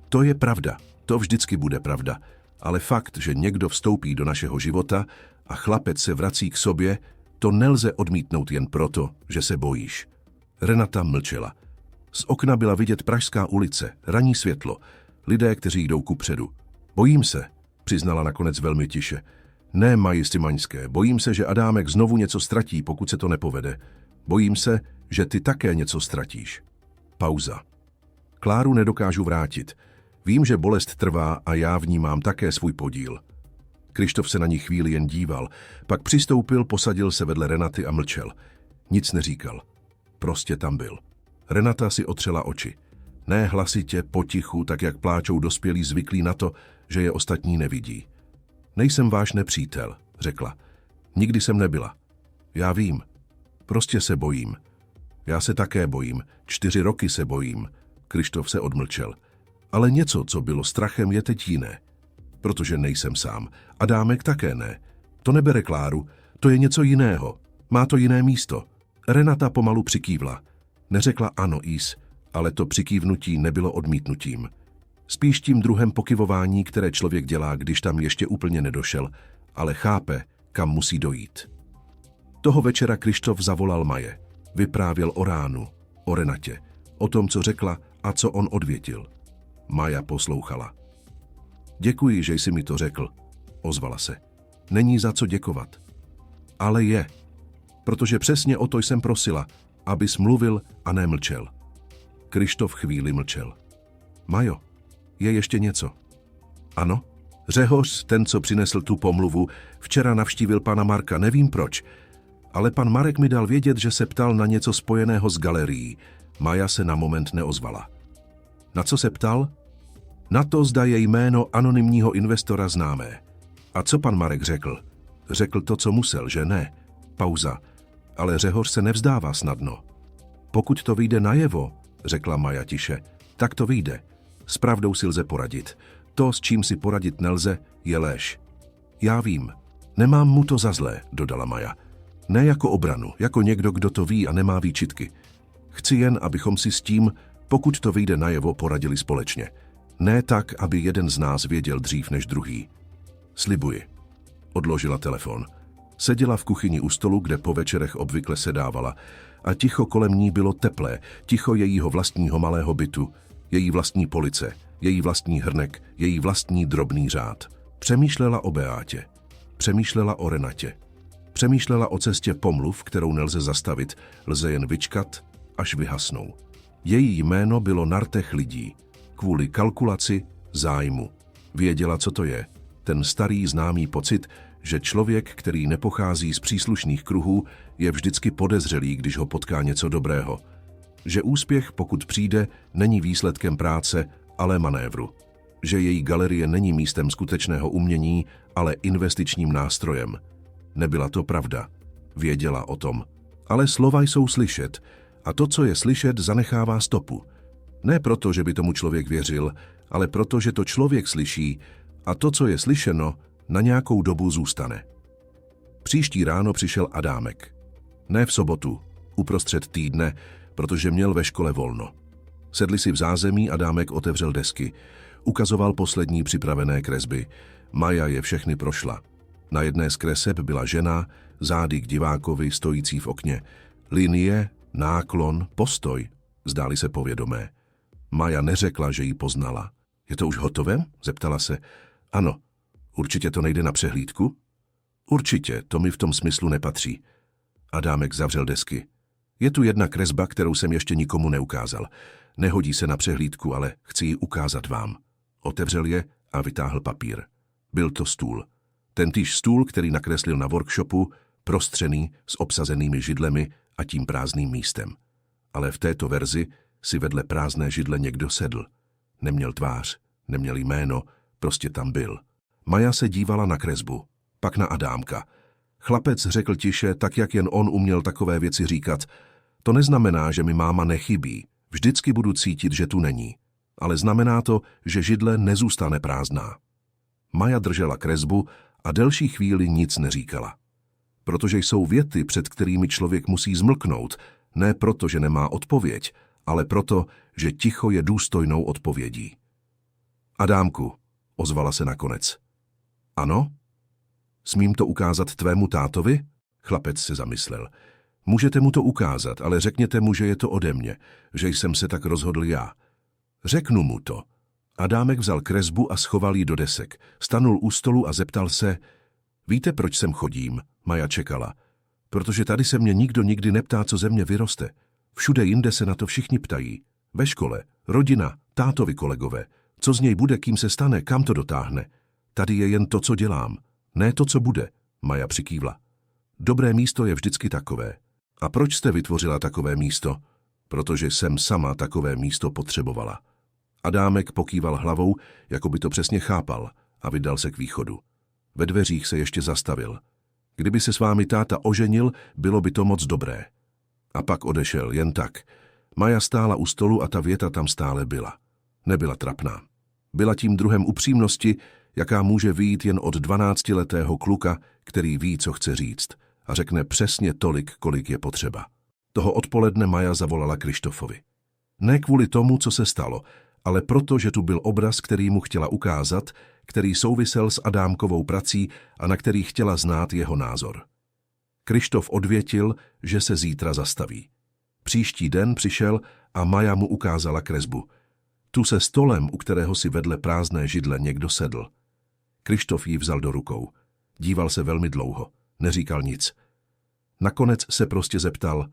To je pravda, to vždycky bude pravda, ale fakt, že někdo vstoupí do našeho života a chlapec se vrací k sobě, to nelze odmítnout jen proto, že se bojíš. Renata mlčela. Z okna byla vidět Pražská ulice, ranní světlo, lidé, kteří jdou kupředu. Bojím se, přiznala nakonec velmi tiše. Ne, Maji Stimaňské, bojím se, že Adámek znovu něco ztratí, pokud se to nepovede. Bojím se, že ty také něco ztratíš. Pauza. Kláru nedokážu vrátit. Vím, že bolest trvá a já v ní mám také svůj podíl. Kryštof se na ní chvíli jen díval, pak přistoupil, posadil se vedle Renaty a mlčel. Nic neříkal. Prostě tam byl. Renata si otřela oči. Ne hlasitě, potichu, tak jak pláčou dospělí zvyklí na to, že je ostatní nevidí. Nejsem váš nepřítel, řekla. Nikdy jsem nebyla. Já vím. Prostě se bojím. Já se také bojím. 4 roky se bojím. Kryštof se odmlčel. Ale něco, co bylo strachem, je teď jiné. Protože nejsem sám. Adámek také ne. To nebere Kláru. To je něco jiného. Má to jiné místo. Renata pomalu přikývla. Neřekla ano, Is, ale to přikývnutí nebylo odmítnutím. Spíš tím druhem pokyvování, které člověk dělá, když tam ještě úplně nedošel, ale chápe, kam musí dojít. Toho večera Kryštof zavolal Maje. Vyprávěl o ránu, o Renatě, o tom, co řekla a co on odvětil. Maja poslouchala. Děkuji, že jsi mi to řekl, ozvala se. Není za co děkovat. Ale je, protože přesně o to jsem prosila, abys mluvil a nemlčel. Kryštof chvíli mlčel. Majo, je ještě něco? Ano, Řehoř, ten, co přinesl tu pomluvu, včera navštívil pana Marka, nevím proč, ale pan Marek mi dal vědět, že se ptal na něco spojeného s galerií. Maja se na moment neozvala. Na co se ptal? Na to, zda je jméno anonymního investora známé. A co pan Marek řekl? Řekl to, co musel, že ne? Pauza. Ale Řehoř se nevzdává snadno. Pokud to vyjde najevo, řekla Maja tiše, tak to vyjde. S pravdou si lze poradit. To, s čím si poradit nelze, je lež. Já vím. Nemám mu to za zlé, dodala Maja. Ne jako obranu, jako někdo, kdo to ví a nemá výčitky. Chci jen, abychom si s tím, pokud to vyjde najevo, poradili společně. Ne tak, aby jeden z nás věděl dřív než druhý. Slibuji. Odložila telefon. Seděla v kuchyni u stolu, kde po večerech obvykle sedávala, a ticho kolem ní bylo teplé, ticho jejího vlastního malého bytu, její vlastní police, její vlastní hrnek, její vlastní drobný řád. Přemýšlela o Beátě. Přemýšlela o Renatě. Přemýšlela o cestě pomluv, kterou nelze zastavit, lze jen vyčkat, až vyhasnou. Její jméno bylo na rtech lidí. Kvůli kalkulaci, zájmu. Věděla, co to je. Ten starý známý pocit, že člověk, který nepochází z příslušných kruhů, je vždycky podezřelý, když ho potká něco dobrého. Že úspěch, pokud přijde, není výsledkem práce, ale manévru. Že její galerie není místem skutečného umění, ale investičním nástrojem. Nebyla to pravda. Věděla o tom. Ale slova jsou slyšet. A to, co je slyšet, zanechává stopu. Ne proto, že by tomu člověk věřil, ale proto, že to člověk slyší a to, co je slyšeno, na nějakou dobu zůstane. Příští ráno přišel Adámek. Ne v sobotu, uprostřed týdne, protože měl ve škole volno. Sedli si v zázemí, Adámek otevřel desky. Ukazoval poslední připravené kresby. Maja je všechny prošla. Na jedné z kreseb byla žena, zády k divákovi, stojící v okně. Linie, náklon, postoj, zdály se povědomé. Maja neřekla, že ji poznala. Je to už hotové? Zeptala se. Ano. Určitě to nejde na přehlídku? Určitě, to mi v tom smyslu nepatří. Adámek zavřel desky. Je tu jedna kresba, kterou jsem ještě nikomu neukázal. Nehodí se na přehlídku, ale chci ji ukázat vám. Otevřel je a vytáhl papír. Byl to stůl. Tentýž stůl, který nakreslil na workshopu, prostřený s obsazenými židlemi a tím prázdným místem. Ale v této verzi si vedle prázdné židle někdo sedl. Neměl tvář, neměl jméno, prostě tam byl. Maja se dívala na kresbu, pak na Adámka. Chlapec řekl tiše, tak jak jen on uměl takové věci říkat. To neznamená, že mi máma nechybí. Vždycky budu cítit, že tu není. Ale znamená to, že židle nezůstane prázdná. Maja držela kresbu a delší chvíli nic neříkala. Protože jsou věty, před kterými člověk musí zmlknout, ne proto, že nemá odpověď, ale proto, že ticho je důstojnou odpovědí. Adámku, ozvala se nakonec. Ano? Smím to ukázat tvému tátovi? Chlapec se zamyslel. Můžete mu to ukázat, ale řekněte mu, že je to ode mě, že jsem se tak rozhodl já. Řeknu mu to. Adámek vzal kresbu a schoval ji do desek. Stanul u stolu a zeptal se, víte, proč sem chodím? Maja čekala. Protože tady se mě nikdo nikdy neptá, co ze mě vyroste. Všude jinde se na to všichni ptají. Ve škole, rodina, tátovi kolegové. Co z něj bude, kým se stane, kam to dotáhne. Tady je jen to, co dělám. Ne to, co bude. Maja přikývla. Dobré místo je vždycky takové. A proč jste vytvořila takové místo? Protože jsem sama takové místo potřebovala. Adámek pokýval hlavou, jako by to přesně chápal, a vydal se k východu. Ve dveřích se ještě zastavil. Kdyby se s vámi táta oženil, bylo by to moc dobré. A pak odešel jen tak. Maja stála u stolu a ta věta tam stále byla. Nebyla trapná. Byla tím druhem upřímnosti, jaká může vyjít jen od 12letého kluka, který ví, co chce říct, a řekne přesně tolik, kolik je potřeba. Toho odpoledne Maja zavolala Krištofovi. Ne kvůli tomu, co se stalo, ale proto, že tu byl obraz, který mu chtěla ukázat, který souvisel s Adámkovou prací a na který chtěla znát jeho názor. Krištof odvětil, že se zítra zastaví. Příští den přišel a Maja mu ukázala kresbu. Tu se stolem, u kterého si vedle prázdné židle někdo sedl. Krištof ji vzal do rukou. Díval se velmi dlouho. Neříkal nic. Nakonec se prostě zeptal.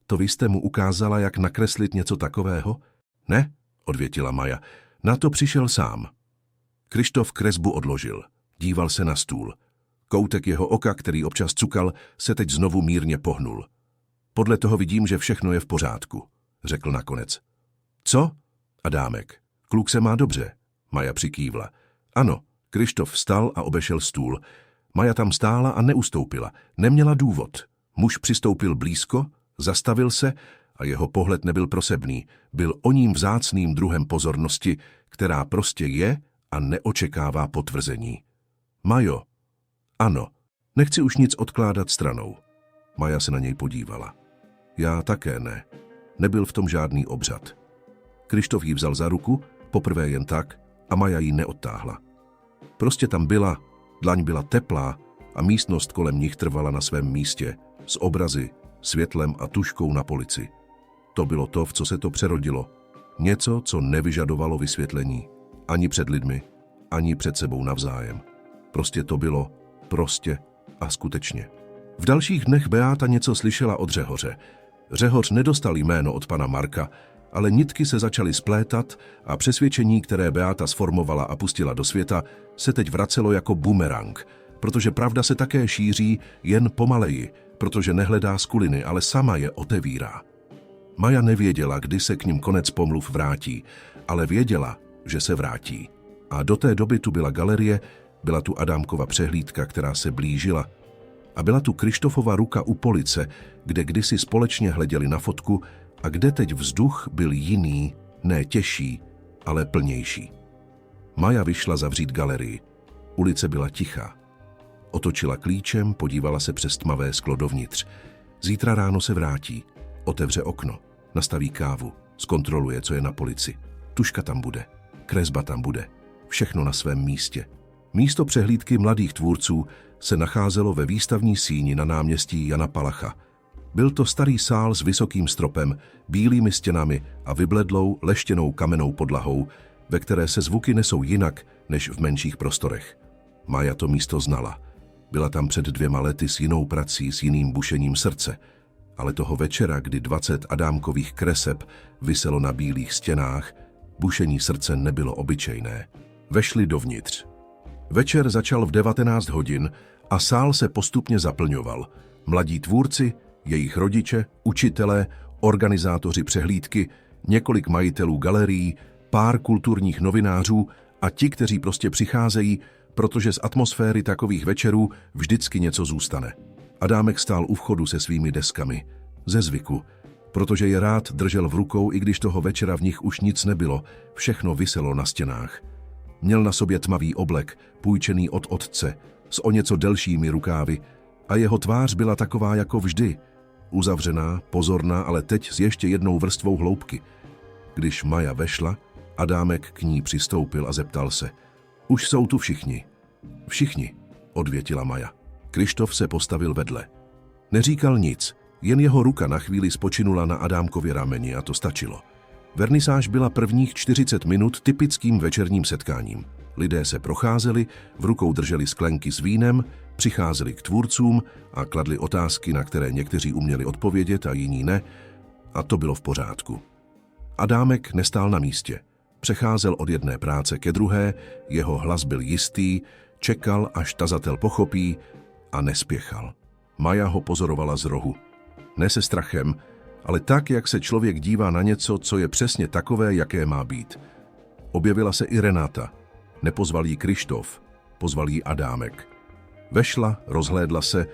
To vy jste mu ukázala, jak nakreslit něco takového? Ne, odvětila Maja. Na to přišel sám. Krištof kresbu odložil. Díval se na stůl. Koutek jeho oka, který občas cukal, se teď znovu mírně pohnul. Podle toho vidím, že všechno je v pořádku, řekl nakonec. Co? Adámek. Kluk se má dobře. Maja přikývla. Ano, Krištof vstal a obešel stůl. Maja tam stála a neustoupila. Neměla důvod. Muž přistoupil blízko, zastavil se a jeho pohled nebyl prosebný. Byl oním vzácným druhem pozornosti, která prostě je a neočekává potvrzení. Majo. Ano, nechci už nic odkládat stranou. Maja se na něj podívala. Já také ne. Nebyl v tom žádný obřad. Krištof ji vzal za ruku, poprvé jen tak, a Maja ji neodtáhla. Prostě tam byla, dlaň byla teplá a místnost kolem nich trvala na svém místě, s obrazy, světlem a tužkou na polici. To bylo to, v co se to přerodilo. Něco, co nevyžadovalo vysvětlení. Ani před lidmi, ani před sebou navzájem. Prostě to bylo, prostě a skutečně. V dalších dnech Beáta něco slyšela od Řehoře. Řehoř nedostal jméno od pana Marka, ale nitky se začaly splétat a přesvědčení, které Beáta sformovala a pustila do světa, se teď vracelo jako bumerang, protože pravda se také šíří jen pomaleji, protože nehledá skuliny, ale sama je otevírá. Maja nevěděla, kdy se k ním konec pomluv vrátí, ale věděla, že se vrátí. A do té doby tu byla galerie, byla tu Adámkova přehlídka, která se blížila, a byla tu Krištofova ruka u police, kde kdysi společně hleděli na fotku a kde teď vzduch byl jiný, ne těžší, ale plnější. Maja vyšla zavřít galerii. Ulice byla tichá. Otočila klíčem, podívala se přes tmavé sklo dovnitř. Zítra ráno se vrátí, otevře okno, nastaví kávu, zkontroluje, co je na polici. Tužka tam bude, kresba tam bude, všechno na svém místě. Místo přehlídky mladých tvůrců se nacházelo ve výstavní síni na náměstí Jana Palacha. Byl to starý sál s vysokým stropem, bílými stěnami a vybledlou, leštěnou kamennou podlahou, ve které se zvuky nesou jinak než v menších prostorech. Maja to místo znala. Byla tam před 2 lety s jinou prací, s jiným bušením srdce. Ale toho večera, kdy 20 Adámkových kreseb viselo na bílých stěnách, bušení srdce nebylo obyčejné. Vešli dovnitř. Večer začal v 19 hodin a sál se postupně zaplňoval. Mladí tvůrci, jejich rodiče, učitelé, organizátoři přehlídky, několik majitelů galerií, pár kulturních novinářů a ti, kteří prostě přicházejí, protože z atmosféry takových večerů vždycky něco zůstane. Adámek stál u vchodu se svými deskami. Ze zvyku, protože je rád držel v rukou, i když toho večera v nich už nic nebylo, všechno viselo na stěnách. Měl na sobě tmavý oblek, půjčený od otce, s o něco delšími rukávy a jeho tvář byla taková jako vždy. Uzavřená, pozorná, ale teď s ještě jednou vrstvou hloubky. Když Maja vešla, Adámek k ní přistoupil a zeptal se. Už jsou tu všichni. Všichni, odvětila Maja. Kryštof se postavil vedle. Neříkal nic, jen jeho ruka na chvíli spočinula na Adámkově rameni a to stačilo. Vernisáž byla prvních 40 minut typickým večerním setkáním. Lidé se procházeli, v rukou drželi sklenky s vínem, přicházeli k tvůrcům a kladli otázky, na které někteří uměli odpovědět a jiní ne, a to bylo v pořádku. Adámek nestál na místě. Přecházel od jedné práce ke druhé, jeho hlas byl jistý, čekal, až tazatel pochopí a nespěchal. Maja ho pozorovala z rohu. Ne se strachem, ale tak, jak se člověk dívá na něco, co je přesně takové, jaké má být. Objevila se i Renata. Nepozval jí Kryštof, pozval jí Adámek. Vešla, rozhlédla se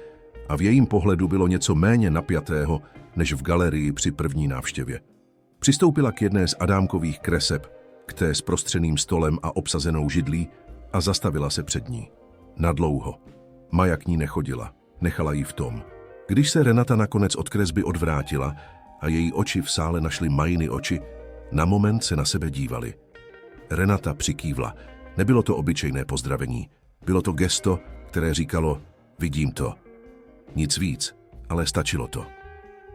a v jejím pohledu bylo něco méně napjatého, než v galerii při první návštěvě. Přistoupila k jedné z Adámkových kreseb, k té s prostřeným stolem a obsazenou židlí a zastavila se před ní. Nadlouho. Maja k ní nechodila, nechala ji v tom. Když se Renata nakonec od kresby odvrátila a její oči v sále našly Majiny oči, na moment se na sebe dívali. Renata přikývla. Nebylo to obyčejné pozdravení. Bylo to gesto, které říkalo, vidím to. Nic víc, ale stačilo to.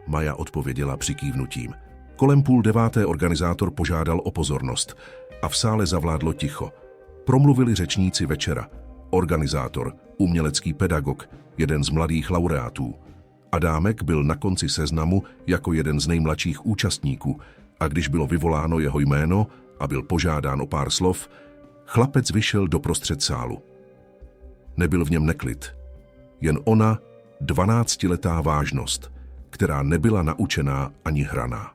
Maja odpověděla přikývnutím. Kolem 8:30 organizátor požádal o pozornost a v sále zavládlo ticho. Promluvili řečníci večera. Organizátor, umělecký pedagog, jeden z mladých laureátů. Adámek byl na konci seznamu jako jeden z nejmladších účastníků a když bylo vyvoláno jeho jméno a byl požádán o pár slov, chlapec vyšel doprostřed sálu. Nebyl v něm neklid. Jen ona, 12letá vážnost, která nebyla naučená ani hraná.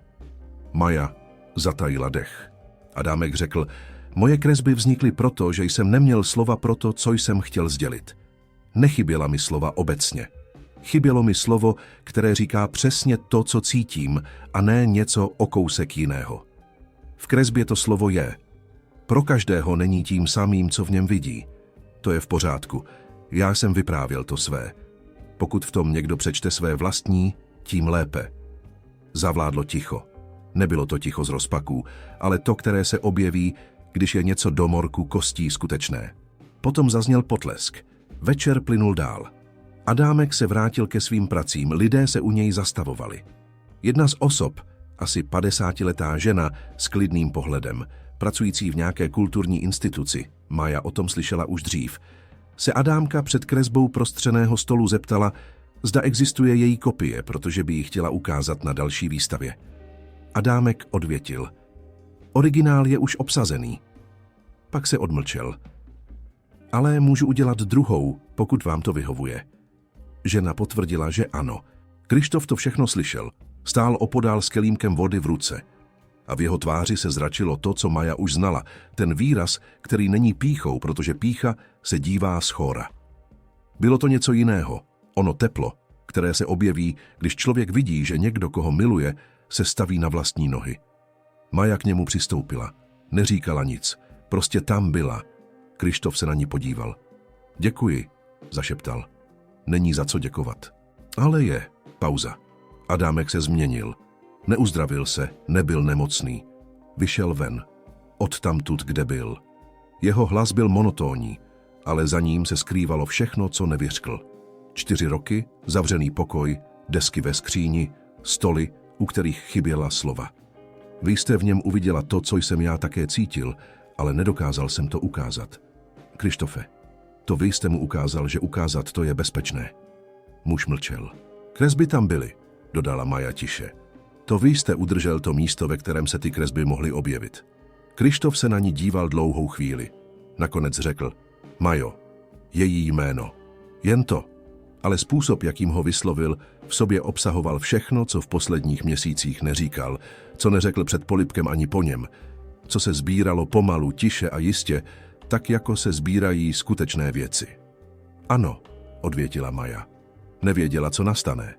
Maja zatajila dech. Adámek řekl, moje kresby vznikly proto, že jsem neměl slova pro to, co jsem chtěl sdělit. Nechyběla mi slova obecně. Chybělo mi slovo, které říká přesně to, co cítím, a ne něco o kousek jiného. V kresbě to slovo je. Pro každého není tím samým, co v něm vidí. To je v pořádku. Já jsem vyprávěl to své. Pokud v tom někdo přečte své vlastní, tím lépe. Zavládlo ticho. Nebylo to ticho z rozpaků, ale to, které se objeví, když je něco do morku kostí skutečné. Potom zazněl potlesk. Večer plynul dál. Adámek se vrátil ke svým pracím, lidé se u něj zastavovali. Jedna z osob, asi 50letá žena s klidným pohledem, pracující v nějaké kulturní instituci, Maja o tom slyšela už dřív, se Adámka před kresbou prostřeného stolu zeptala, zda existuje její kopie, protože by ji chtěla ukázat na další výstavě. Adámek odvětil. Originál je už obsazený. Pak se odmlčel. Ale můžu udělat druhou, pokud vám to vyhovuje. Žena potvrdila, že ano. Kryštof to všechno slyšel. Stál opodál s kelímkem vody v ruce. A v jeho tváři se zračilo to, co Maja už znala. Ten výraz, který není pýchou, protože pýcha se dívá z chóra. Bylo to něco jiného. Ono teplo, které se objeví, když člověk vidí, že někdo, koho miluje, se staví na vlastní nohy. Maja k němu přistoupila. Neříkala nic. Prostě tam byla. Kryštof se na ní podíval. Děkuji, zašeptal. Není za co děkovat. Ale je. Pauza. Adámek se změnil. Neuzdravil se, nebyl nemocný. Vyšel ven. Odtamtud, kde byl. Jeho hlas byl monotónní, ale za ním se skrývalo všechno, co nevyřkl. 4 roky, zavřený pokoj, desky ve skříni, stoly, u kterých chyběla slova. Vy jste v něm uviděla to, co jsem já také cítil, ale nedokázal jsem to ukázat. Kryštofe, to vy jste mu ukázal, že ukázat to je bezpečné. Muž mlčel. Kresby tam byly, dodala Maja tiše. To vy jste udržel to místo, ve kterém se ty kresby mohly objevit. Kryštof se na ní díval dlouhou chvíli. Nakonec řekl, Majo, její jméno. Jen to. Ale způsob, jakým ho vyslovil, v sobě obsahoval všechno, co v posledních měsících neříkal, co neřekl před polibkem ani po něm, co se sbíralo pomalu, tiše a jistě, tak jako se sbírají skutečné věci. Ano, odvětila Maja. Nevěděla, co nastane,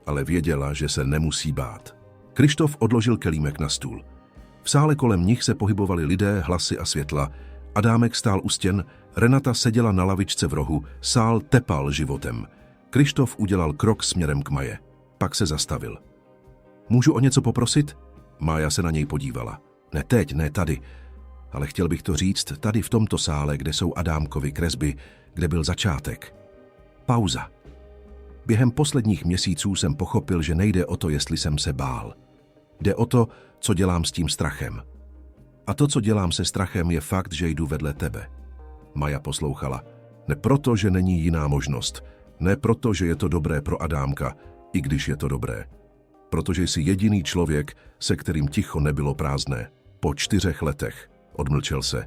ale věděla, že se nemusí bát. Kryštof odložil kelímek na stůl. V sále kolem nich se pohybovali lidé, hlasy a světla Adámek stál u stěn, Renata seděla na lavičce v rohu, sál tepal životem. Kryštof udělal krok směrem k Maje. Pak se zastavil. Můžu o něco poprosit? Mája se na něj podívala. Ne teď, ne tady. Ale chtěl bych to říct tady v tomto sále, kde jsou Adámkovy kresby, kde byl začátek. Pauza. Během posledních měsíců jsem pochopil, že nejde o to, jestli jsem se bál. Jde o to, co dělám s tím strachem. A to, co dělám se strachem, je fakt, že jdu vedle tebe. Maja poslouchala. Ne proto, že není jiná možnost. Ne proto, že je to dobré pro Adámka, i když je to dobré. Protože jsi jediný člověk, se kterým ticho nebylo prázdné. Po 4 letech. Odmlčel se.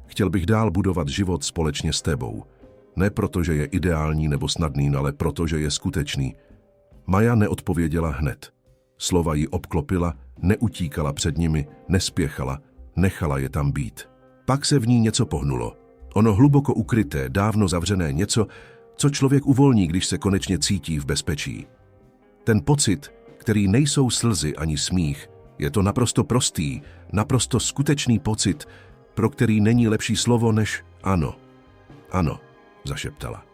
Chtěl bych dál budovat život společně s tebou. Ne proto, že je ideální nebo snadný, ale proto, že je skutečný. Maja neodpověděla hned. Slova ji obklopila, neutíkala před nimi, nespěchala, nechala je tam být. Pak se v ní něco pohnulo. Ono hluboko ukryté, dávno zavřené něco, co člověk uvolní, když se konečně cítí v bezpečí. Ten pocit, který nejsou slzy ani smích, je to naprosto prostý, naprosto skutečný pocit, pro který není lepší slovo než ano. Ano, zašeptala.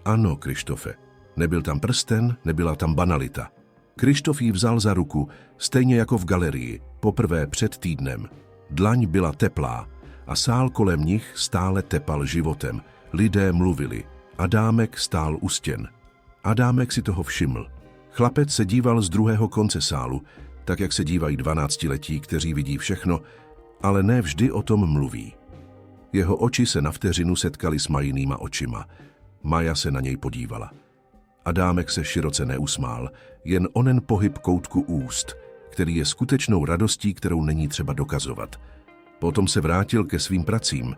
Ano, Kryštofe. Nebyl tam prsten, nebyla tam banalita. Kryštof jí vzal za ruku, stejně jako v galerii, poprvé před týdnem. Dlaň byla teplá a sál kolem nich stále tepal životem. Lidé mluvili. Adámek stál u stěn. Adámek si toho všiml. Chlapec se díval z druhého konce sálu, tak jak se dívají 12letí, kteří vidí všechno, ale ne vždy o tom mluví. Jeho oči se na vteřinu setkaly s Majinýma očima. Maja se na něj podívala. Adámek se široce neusmál, jen onen pohyb koutku úst, který je skutečnou radostí, kterou není třeba dokazovat. Potom se vrátil ke svým pracím.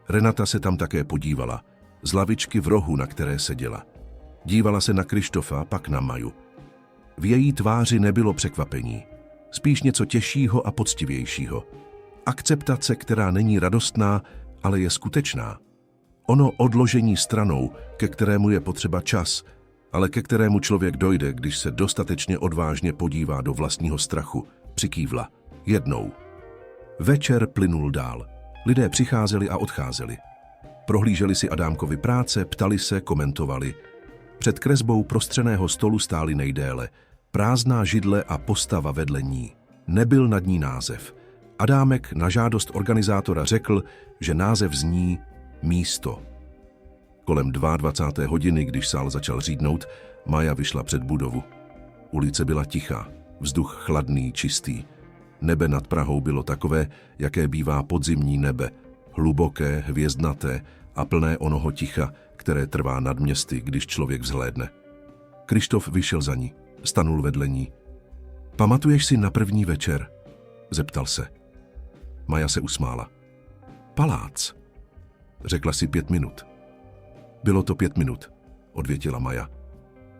Renata se tam také podívala, z lavičky v rohu, na které seděla. Dívala se na Kryštofa, pak na Maju. V její tváři nebylo překvapení, spíš něco těžšího a poctivějšího. Akceptace, která není radostná, ale je skutečná. Ono odložení stranou, ke kterému je potřeba čas, ale ke kterému člověk dojde, když se dostatečně odvážně podívá do vlastního strachu, přikývla. Jednou. Večer plynul dál. Lidé přicházeli a odcházeli. Prohlíželi si Adámkovy práce, ptali se, komentovali. Před kresbou prostřeného stolu stáli nejdéle. Prázdná židle a postava vedle ní. Nebyl nad ní název. Adámek na žádost organizátora řekl, že název zní místo. Kolem 22. hodiny, když sál začal řídnout, Maja vyšla před budovu. Ulice byla tichá, vzduch chladný, čistý. Nebe nad Prahou bylo takové, jaké bývá podzimní nebe, hluboké, hvězdnaté a plné onoho ticha, které trvá nad městy, když člověk vzhlédne. Kryštof vyšel za ní, stanul vedle ní. Pamatuješ si na první večer? Zeptal se. Maja se usmála. Palác, řekla si 5 minut. Bylo to 5 minut, odvětila Maja.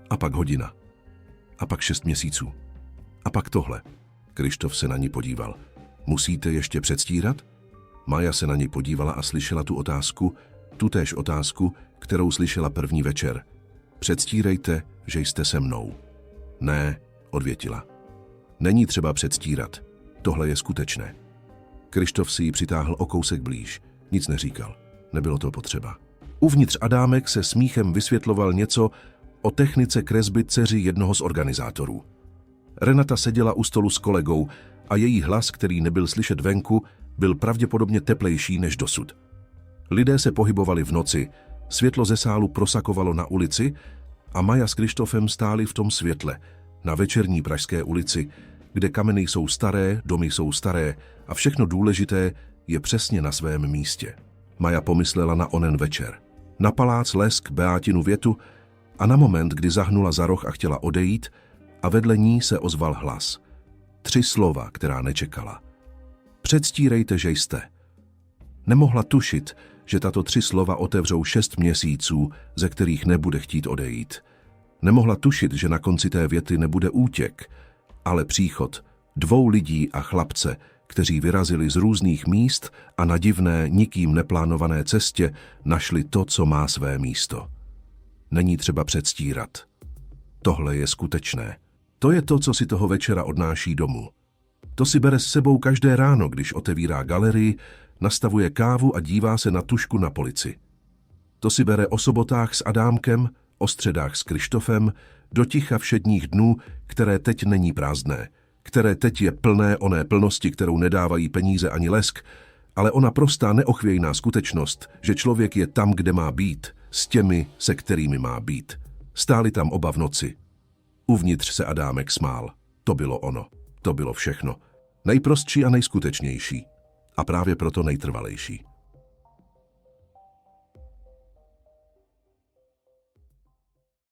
A pak hodina. A pak 6 měsíců. A pak tohle. Kryštof se na ní podíval. Musíte ještě předstírat? Maja se na něj podívala a slyšela tu otázku, tutéž otázku, kterou slyšela první večer. Předstírejte, že jste se mnou. Ne, odvětila. Není třeba předstírat. Tohle je skutečné. Kryštof si ji přitáhl o kousek blíž. Nic neříkal. Nebylo to potřeba. Uvnitř Adámek se smíchem vysvětloval něco o technice kresby dceři jednoho z organizátorů. Renata seděla u stolu s kolegou a její hlas, který nebyl slyšet venku, byl pravděpodobně teplejší než dosud. Lidé se pohybovali v noci, světlo ze sálu prosakovalo na ulici a Maja s Kryštofem stáli v tom světle, na večerní pražské ulici, kde kameny jsou staré, domy jsou staré a všechno důležité je přesně na svém místě. Maja pomyslela na onen večer, na palác, lesk, Beátinu větu a na moment, kdy zahnula za roh a chtěla odejít, a vedle ní se ozval hlas. 3 slova, která nečekala. Předstírejte, že jste. Nemohla tušit, že tato 3 slova otevřou 6 měsíců, ze kterých nebude chtít odejít. Nemohla tušit, že na konci té věty nebude útěk, ale příchod 2 lidí a chlapce, kteří vyrazili z různých míst a na divné, nikým neplánované cestě našli to, co má své místo. Není třeba předstírat. Tohle je skutečné. To je to, co si toho večera odnáší domů. To si bere s sebou každé ráno, když otevírá galerii nastavuje kávu a dívá se na tušku na polici. To si bere o sobotách s Adámkem, o středách s Krištofem, do ticha všedních dnů, které teď není prázdné, které teď je plné oné plnosti, kterou nedávají peníze ani lesk, ale ona prostá neochvějná skutečnost, že člověk je tam, kde má být, s těmi, se kterými má být. Stáli tam oba v noci. Uvnitř se Adámek smál. To bylo ono. To bylo všechno. Nejprostší a nejskutečnější. A právě proto nejtrvalejší.